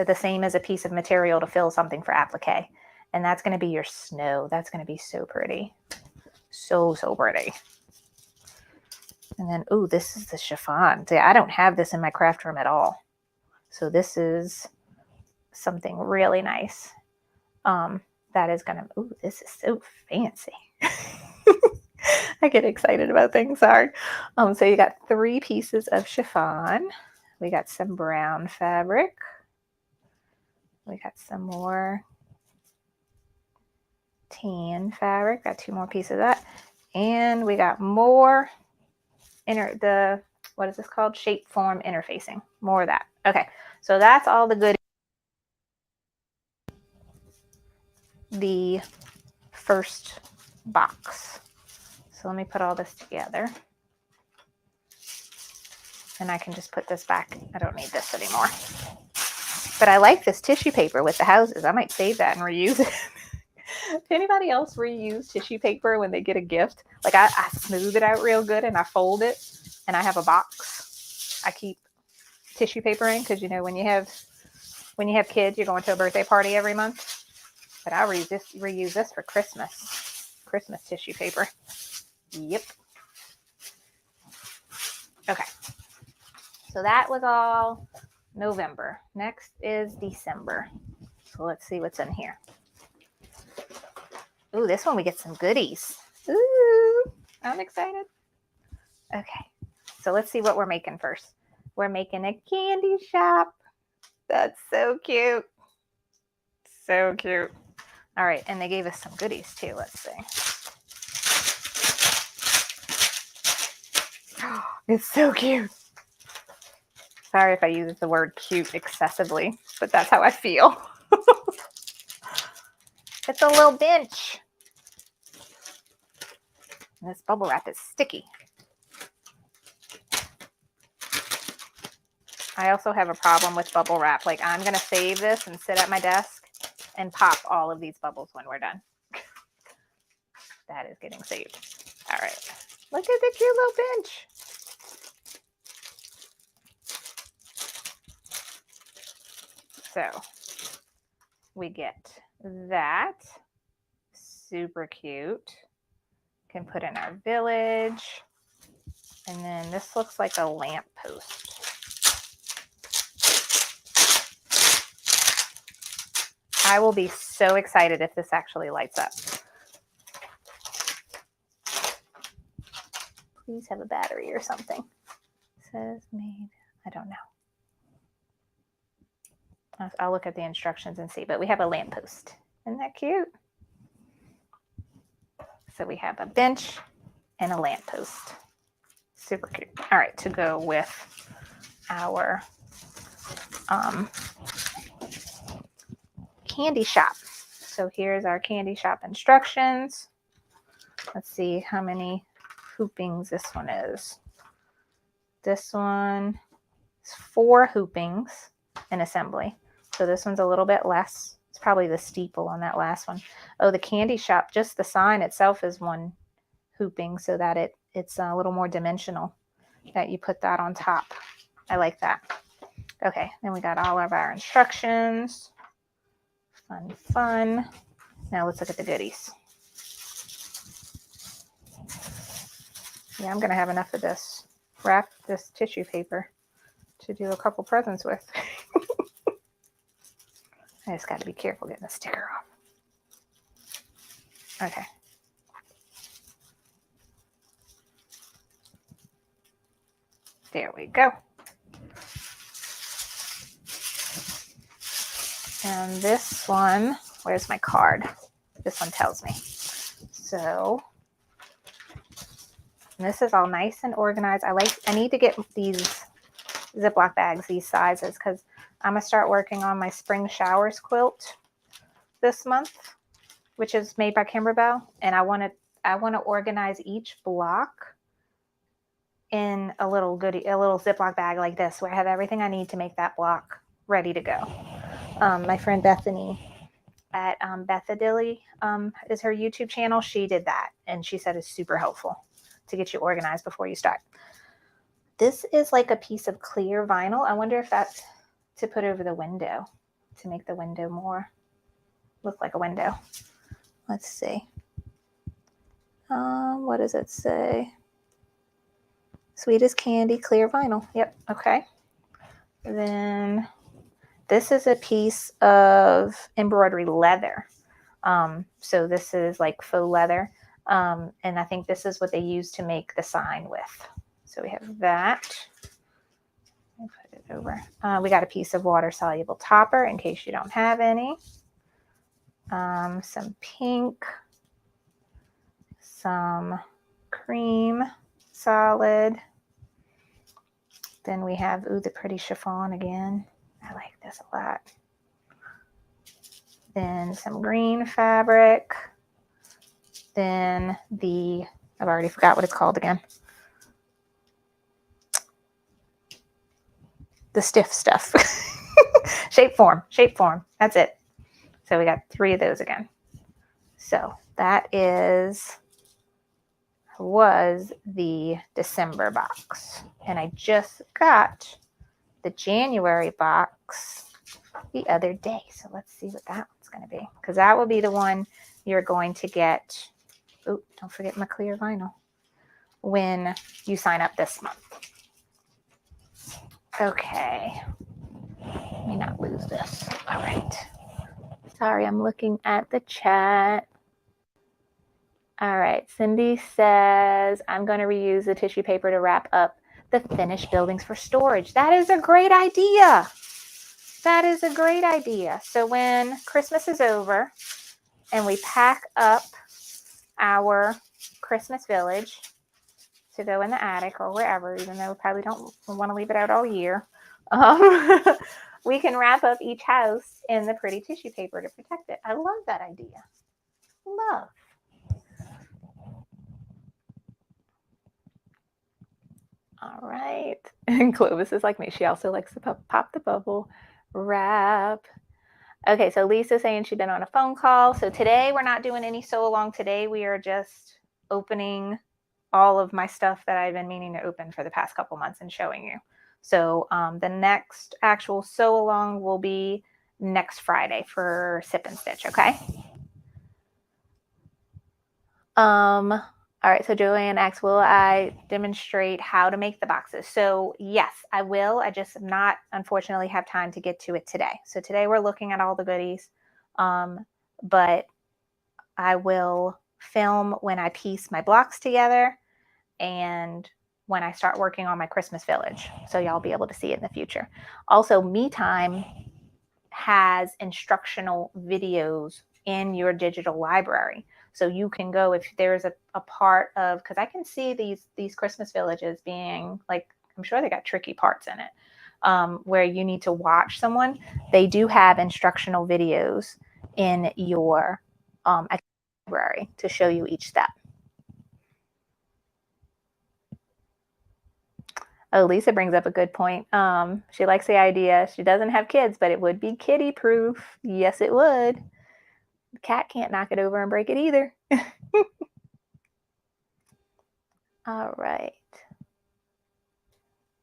Speaker 1: the same as a piece of material to fill something for applique, and that's going to be your snow. That's going to be so pretty, so pretty. And then, ooh, this is the chiffon. See, I don't have this in my craft room at all, so this is something really nice. That is gonna, ooh, this is so fancy. I get excited about things, sorry. So you got 3 pieces of chiffon. We got some brown fabric. We got some more tan fabric. Got 2 more pieces of that. And we got more what is this called? Shape form interfacing. More of that. Okay, so that's all the good. The first box. So let me put all this together. And I can just put this back. I don't need this anymore. But I like this tissue paper with the houses. I might save that and reuse it. If anybody else reuse tissue paper when they get a gift, like I smooth it out real good and I fold it, and I have a box I keep tissue paper in, because you know when you have kids, you're going to a birthday party every month. But I'll reuse this for Christmas tissue paper. Yep. Okay. So that was all November. Next is December. So let's see what's in here. Ooh, this one we get some goodies. Ooh, I'm excited. Okay. So let's see what we're making first. We're making a candy shop. That's so cute. So cute. All right, and they gave us some goodies too. Let's see. Oh, it's so cute. Sorry if I use the word cute excessively, but that's how I feel. It's a little bench. And this bubble wrap is sticky. I also have a problem with bubble wrap. Like, I'm going to save this and sit at my desk and pop all of these bubbles when we're done. That is getting saved. All right. Look at the cute little bench. So we get that. Super cute. Can put in our village. And then this looks like a lamp post. I will be so excited if this actually lights up. Please have a battery or something. It says made, I don't know. I'll look at the instructions and see, but we have a lamppost. Isn't that cute? So we have a bench and a lamppost. Super cute. All right, to go with our candy shop. So here's our candy shop instructions. Let's see how many hoopings this one is. This one is 4 hoopings in assembly. So this one's a little bit less. It's probably the steeple on that last one. Oh, the candy shop, just the sign itself is 1 hooping so that it's a little more dimensional, that you put that on top. I like that. Okay, then we got all of our instructions. Fun. Now let's look at the goodies. Yeah, I'm going to have enough of this. Wrap this tissue paper to do a couple presents with. I just got to be careful getting the sticker off. Okay. There we go. And this one, where's my card? This one tells me. So this is all nice and organized. I need to get these Ziploc bags, these sizes, because I'm going to start working on my spring showers quilt this month, which is made by Kimberbell. And I want to organize each block in a little Ziploc bag like this, where I have everything I need to make that block ready to go. My friend Bethany at Bethadilly is her YouTube channel. She did that, and she said it's super helpful to get you organized before you start. This is like a piece of clear vinyl. I wonder if that's to put over the window to make the window more look like a window. Let's see. What does it say? Sweet as candy, clear vinyl. Yep. Okay. Then this is a piece of embroidery leather. So this is like faux leather. And I think this is what they use to make the sign with. So we have that. Let me put it over. We got a piece of water-soluble topper in case you don't have any. Some pink. Some cream solid. Then we have, ooh, the pretty chiffon again. I like this a lot. Then some green fabric. Then I've already forgot what it's called again. The stiff stuff. Shape form. That's it. So we got 3 of those again. So that was the December box. And I just got the January box the other day. So let's see what that one's going to be. Because that will be the one you're going to get. Oh, don't forget my clear vinyl. When you sign up this month. Okay. Let me not lose this. All right. Sorry, I'm looking at the chat. All right. Cindy says, I'm going to reuse the tissue paper to wrap up the finished buildings for storage. That is a great idea. That is a great idea. So when Christmas is over and we pack up our Christmas village to go in the attic or wherever, even though we probably don't want to leave it out all year, we can wrap up each house in the pretty tissue paper to protect it. I love that idea. Love. All right. And Clovis is like me. She also likes to pop the bubble wrap. Okay, so Lisa's saying she's been on a phone call. So today we're not doing any sew along. Today we are just opening all of my stuff that I've been meaning to open for the past couple months and showing you. So the next actual sew along will be next Friday for Sip and Stitch, okay? All right, so Joanne asks, will I demonstrate how to make the boxes? So yes, I will. I just not unfortunately have time to get to it today. So today we're looking at all the goodies, but I will film when I piece my blocks together and when I start working on my Christmas village. So y'all be able to see it in the future. Also, Me Time has instructional videos in your digital library. So you can go if there's a part of, because I can see these Christmas villages being like, I'm sure they got tricky parts in it, where you need to watch someone. They do have instructional videos in your library to show you each step. Oh, Lisa brings up a good point. She likes the idea. She doesn't have kids, but it would be kitty proof. Yes, it would. The cat can't knock it over and break it either. All right.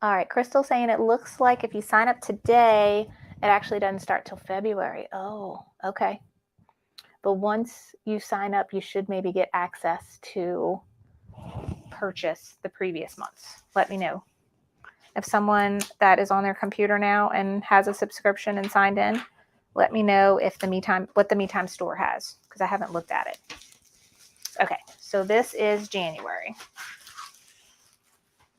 Speaker 1: All right, Crystal saying it looks like if you sign up today, it actually doesn't start till February. Oh, okay. But once you sign up, you should maybe get access to purchase the previous months. Let me know. If someone that is on their computer now and has a subscription and signed in, let me know if what the Me Time store has, because I haven't looked at it. Okay, so this is January.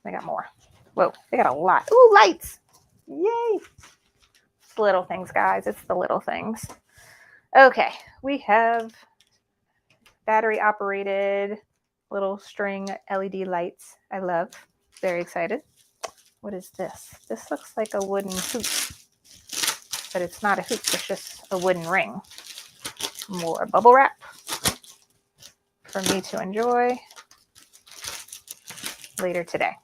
Speaker 1: They got more. Whoa, they got a lot. Ooh, lights. Yay. It's the little things, guys. It's the little things. Okay, we have battery operated little string LED lights. I love. Very excited. What is this? This looks like a wooden hoop, but it's not a hoop. It's just a wooden ring. More bubble wrap for me to enjoy later today.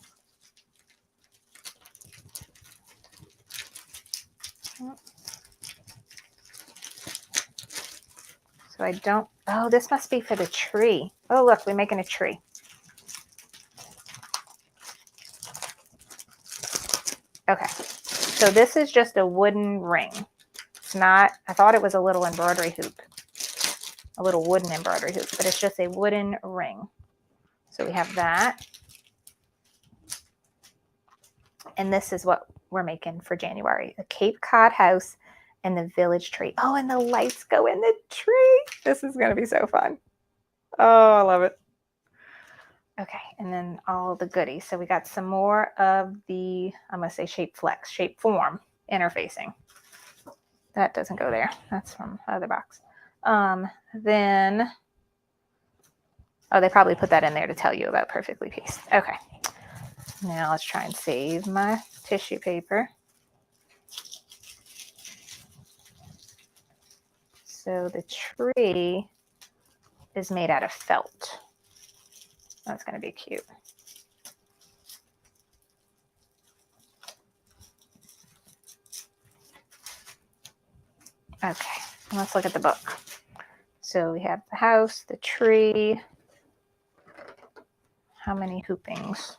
Speaker 1: So I don't, oh, this must be for the tree. Oh, look, we're making a tree. Okay, so this is just a wooden ring. It's not, I thought it was a little embroidery hoop, a little wooden embroidery hoop, but it's just a wooden ring. So we have that. And this is what we're making for January. The Cape Cod house and the village tree. Oh, and the lights go in the tree. This is going to be so fun. Oh, I love it. Okay, and then all the goodies. So we got some more of the, I'm going to say shape flex, shape form interfacing. That doesn't go there. That's from the other box. Then, oh, they probably put that in there to tell you about perfectly pieced. Okay. Now let's try and save my tissue paper. So the tree is made out of felt. That's going to be cute. Okay, let's look at the book. So we have the house, the tree. How many hoopings?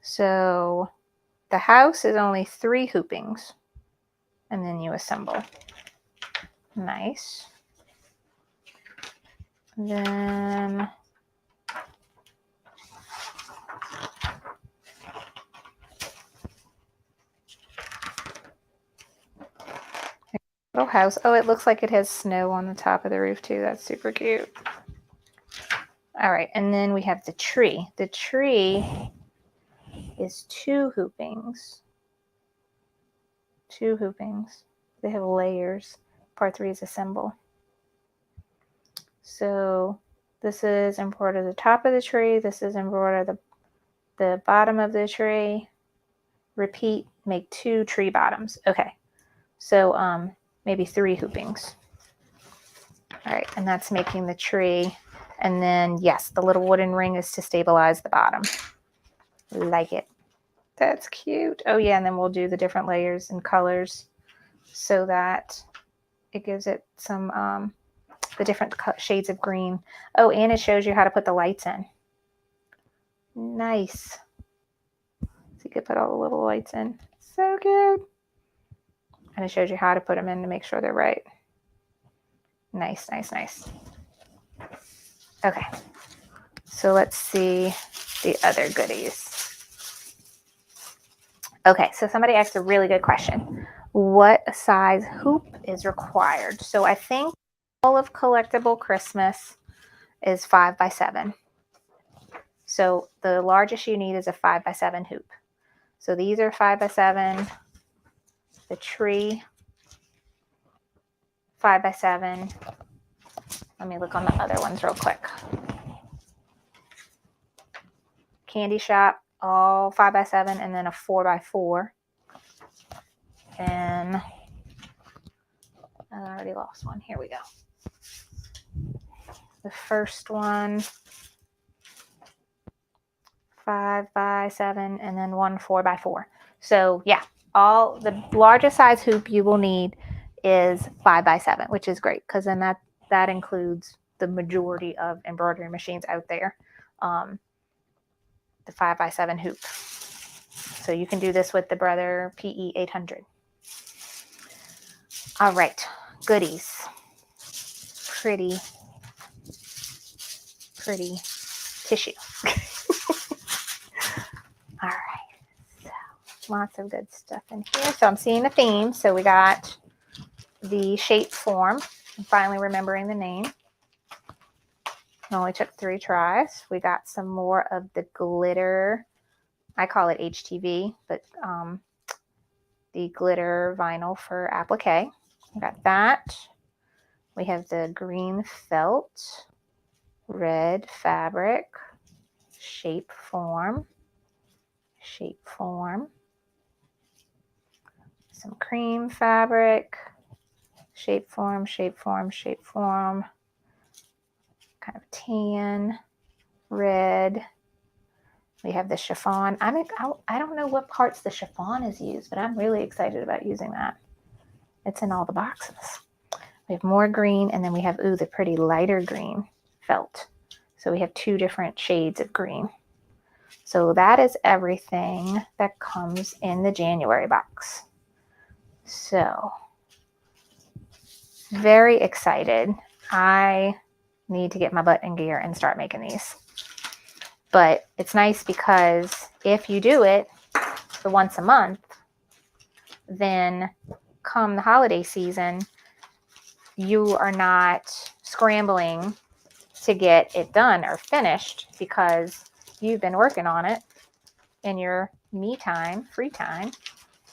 Speaker 1: So the house is only 3 hoopings, and then you assemble. Nice. Then little house. Oh, it looks like it has snow on the top of the roof too. That's super cute. All right, and then we have the tree. The tree is 2 hoopings. 2 hoopings. They have layers. Part 3 is assemble. So this is embroider the top of the tree. This is embroider the bottom of the tree. Repeat, make 2 tree bottoms. Okay, so maybe 3 hoopings. All right, and that's making the tree. And then, yes, the little wooden ring is to stabilize the bottom. Like it. That's cute. Oh yeah, and then we'll do the different layers and colors so that it gives it some the different shades of green. Oh, and it shows you how to put the lights in. Nice. So you could put all the little lights in. So cute. And it shows you how to put them in to make sure they're right. Nice, nice, nice. Okay. So let's see the other goodies. Okay, so somebody asked a really good question. What size hoop is required? So I think all of Collectable Christmas is 5x7. So the largest you need is a 5x7 hoop. So these are 5x7. The tree, 5x7. Let me look on the other ones real quick. Candy Shop, all 5x7, and then a 4x4. And I already lost one. Here we go. The first one, 5x7, and then one 4x4. So yeah, all the largest size hoop you will need is 5x7, which is great because then that includes the majority of embroidery machines out there. The 5x7 hoop. So you can do this with the Brother PE 800. All right, goodies. Pretty tissue. All right, so lots of good stuff in here. So I'm seeing a theme. So we got the shape form. I'm finally remembering the name. It only took 3 tries. We got some more of the glitter. I call it HTV, but the glitter vinyl for applique. We got that. We have the green felt, red fabric, shape form, some cream fabric, shape form, kind of tan, red. We have the chiffon. I don't know what parts the chiffon is used, but I'm really excited about using that. It's in all the boxes. We have more green, and then we have, the pretty lighter green felt. So we have 2 different shades of green. So that is everything that comes in the January box. So very excited. I need to get my butt in gear and start making these. But it's nice because if you do it the once a month, then come the holiday season, you are not scrambling to get it done or finished because you've been working on it in your me time, free time,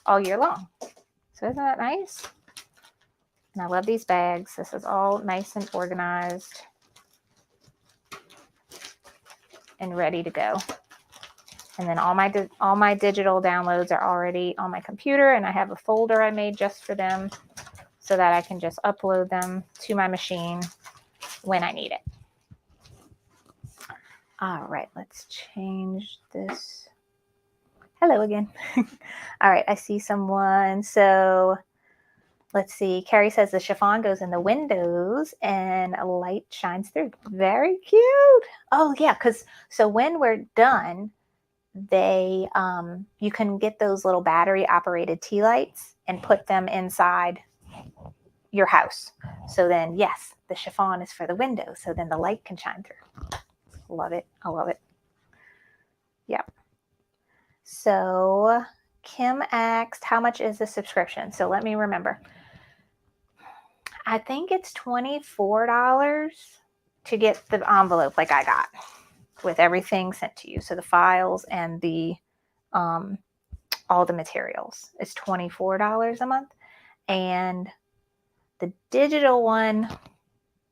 Speaker 1: all year long. So isn't that nice? And I love these bags. This is all nice and organized and ready to go. And then all my digital downloads are already on my computer, and I have a folder I made just for them so that I can just upload them to my machine when I need it. All right, let's change this. Hello again. All right, I see someone. So let's see. Carrie says the chiffon goes in the windows and a light shines through. Very cute. Oh yeah, so when we're done, you can get those little battery operated tea lights and put them inside your house. So then, yes, the chiffon is for the window. So then the light can shine through. Love it. I love it. Yep. So Kim asked, how much is the subscription? So let me remember. I think it's $24 to get the envelope like I got with everything sent to you. So the files and the all the materials. It's $24 a month. And the digital one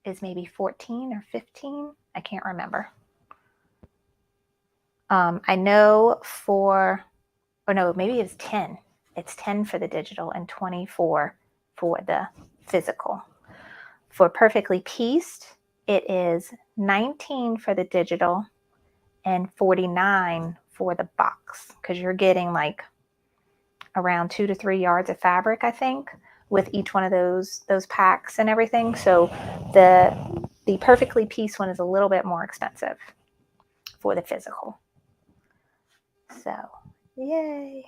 Speaker 1: is maybe 14 or 15. I can't remember. I know maybe it's 10. It's 10 for the digital and 24 for the physical. For Perfectly Pieced, it is 19 for the digital and $49 for the box, because you're getting like around 2 to 3 yards of fabric, I think, with each one of those packs and everything. So the perfectly pieced one is a little bit more expensive for the physical. So yay.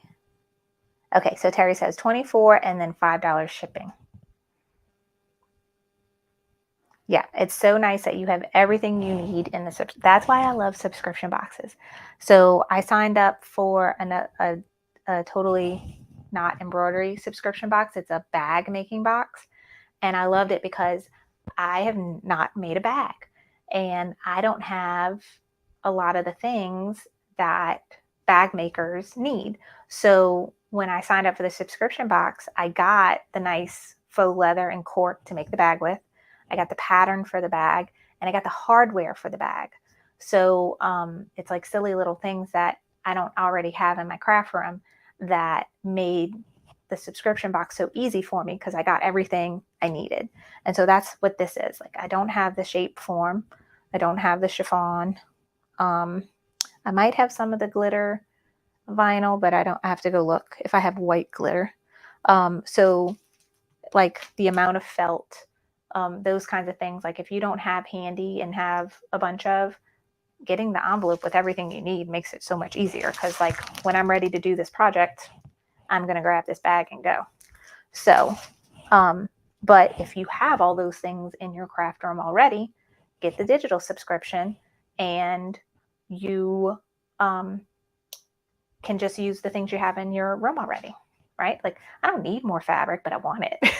Speaker 1: Okay, so Terry says 24 and then $5 shipping. Yeah, it's so nice that you have everything you need in the that's why I love subscription boxes. So I signed up for a totally not embroidery subscription box. It's a bag making box, and I loved it because I have not made a bag, and I don't have a lot of the things that bag makers need. So when I signed up for the subscription box, I got the nice faux leather and cork to make the bag with. I got the pattern for the bag, and I got the hardware for the bag. So it's like silly little things that I don't already have in my craft room that made the subscription box so easy for me, because I got everything I needed. And so that's what this is. Like, I don't have the shape form. I don't have the chiffon. I might have some of the glitter vinyl, but I have to go look if I have white glitter. So like the amount of felt, those kinds of things. Like if you don't have handy and have a bunch of, getting the envelope with everything you need makes it so much easier. Because like when I'm ready to do this project, I'm going to grab this bag and go. So, but if you have all those things in your craft room already, get the digital subscription, and you can just use the things you have in your room already, right? Like, I don't need more fabric, but I want it.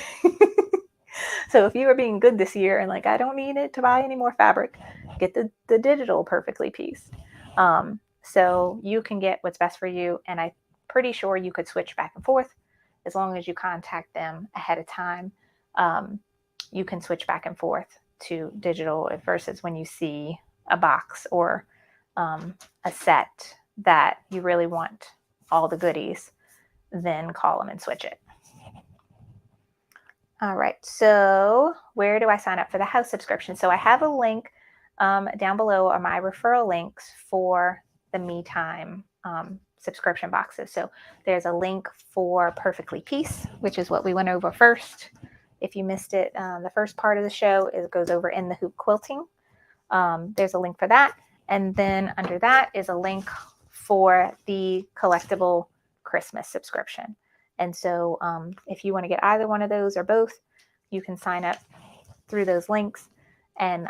Speaker 1: So if you are being good this year and like, I don't need it to buy any more fabric, get the digital perfectly pieced. So you can get what's best for you. And I'm pretty sure you could switch back and forth as long as you contact them ahead of time. You can switch back and forth to digital versus when you see a box or a set that you really want all the goodies, then call them and switch it. All right, so where do I sign up for the house subscription? So I have a link down below are my referral links for the Me Time subscription boxes. So there's a link for Perfectly Piece, which is what we went over first. If you missed it, the first part of the show, it goes over in the hoop quilting. There's a link for that. And then under that is a link for the Collectable Christmas subscription. And so if you want to get either one of those or both, you can sign up through those links and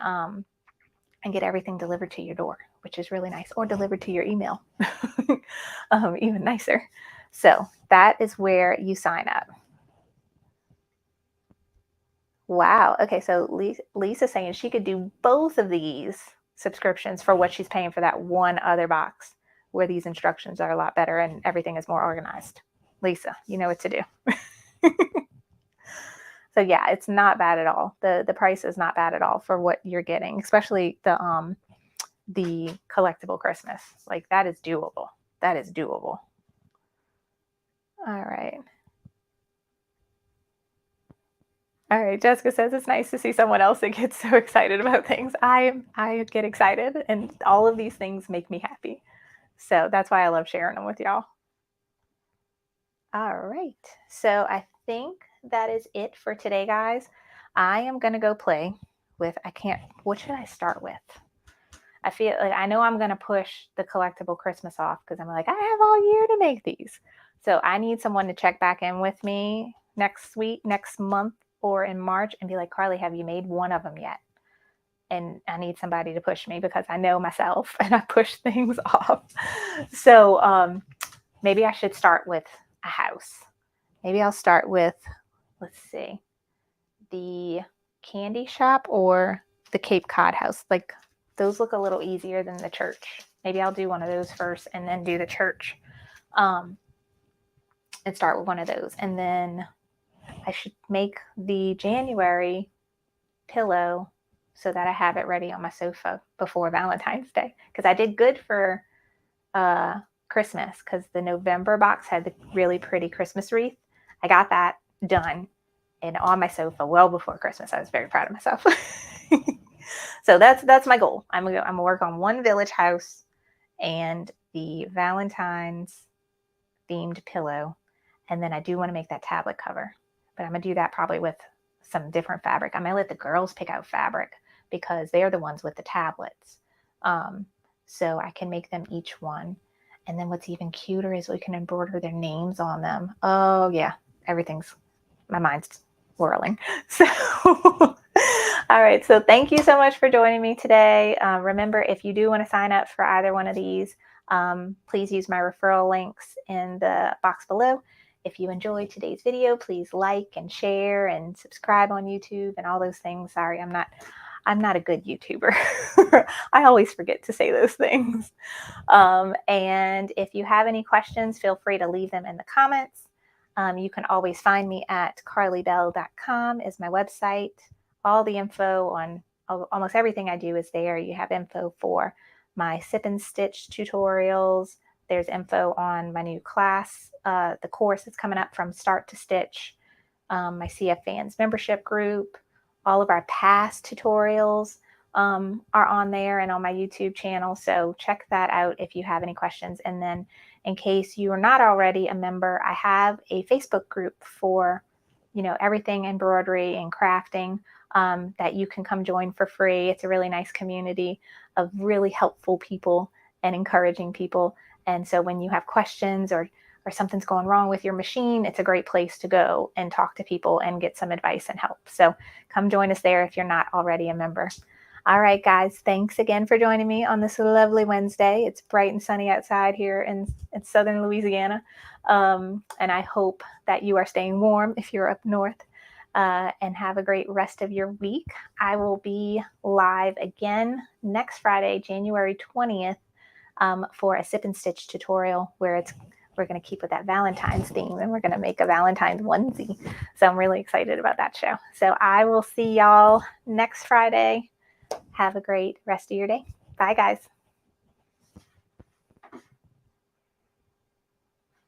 Speaker 1: get everything delivered to your door, which is really nice, or delivered to your email, even nicer. So that is where you sign up. Wow. Okay, so Lisa's saying she could do both of these subscriptions for what she's paying for that one other box, where these instructions are a lot better and everything is more organized. Lisa, you know what to do. So yeah, it's not bad at all. The price is not bad at all for what you're getting, especially the Collectable Christmas. Like, that is doable. That is doable. All right. All right, Jessica says it's nice to see someone else that gets so excited about things. I get excited, and all of these things make me happy. So that's why I love sharing them with y'all. All right, so I think that is it for today, guys. I am going to go play with, what should I start with? I feel like I know I'm going to push the Collectable Christmas off because I'm like, I have all year to make these. So I need someone to check back in with me next week, next month, or in March and be like, Carly, have you made one of them yet? And I need somebody to push me because I know myself and I push things off. So maybe I should start with a house. Maybe I'll start with, let's see, the candy shop or the Cape Cod house. Like, those look a little easier than the church. Maybe I'll do one of those first and then do the church. And start with one of those. And then I should make the January pillow so that I have it ready on my sofa before Valentine's Day. Because I did good for Christmas, because the November box had the really pretty Christmas wreath. I got that done and on my sofa well before Christmas. I was very proud of myself. So that's my goal. I'm gonna work on one village house, and the Valentine's themed pillow. And then I do want to make that tablet cover, but I'm going to do that probably with some different fabric. I might let the girls pick out fabric because they're the ones with the tablets. So I can make them each one. And then what's even cuter is we can embroider their names on them. Oh yeah, my mind's whirling. So, all right. So thank you so much for joining me today. Remember, if you do want to sign up for either one of these, please use my referral links in the box below. If you enjoyed today's video, please like and share and subscribe on YouTube and all those things. Sorry, I'm not a good YouTuber. I always forget to say those things. And if you have any questions, feel free to leave them in the comments. You can always find me at carlybell.com is my website. All the info on almost everything I do is there. You have info for my sip and stitch tutorials. There's info on my new class, the course that's coming up from start to stitch, my CF Fans membership group. All of our past tutorials are on there and on my YouTube channel. So check that out if you have any questions. And then in case you are not already a member, I have a Facebook group for, everything embroidery and crafting that you can come join for free. It's a really nice community of really helpful people and encouraging people. And so when you have questions or something's going wrong with your machine, it's a great place to go and talk to people and get some advice and help. So come join us there if you're not already a member. All right, guys, thanks again for joining me on this lovely Wednesday. It's bright and sunny outside here in southern Louisiana. And I hope that you are staying warm if you're up north, and have a great rest of your week. I will be live again next Friday, January 20th, for a sip and stitch tutorial where we're going to keep with that Valentine's theme and we're going to make a Valentine's onesie. So I'm really excited about that show. So I will see y'all next Friday. Have a great rest of your day. Bye, guys.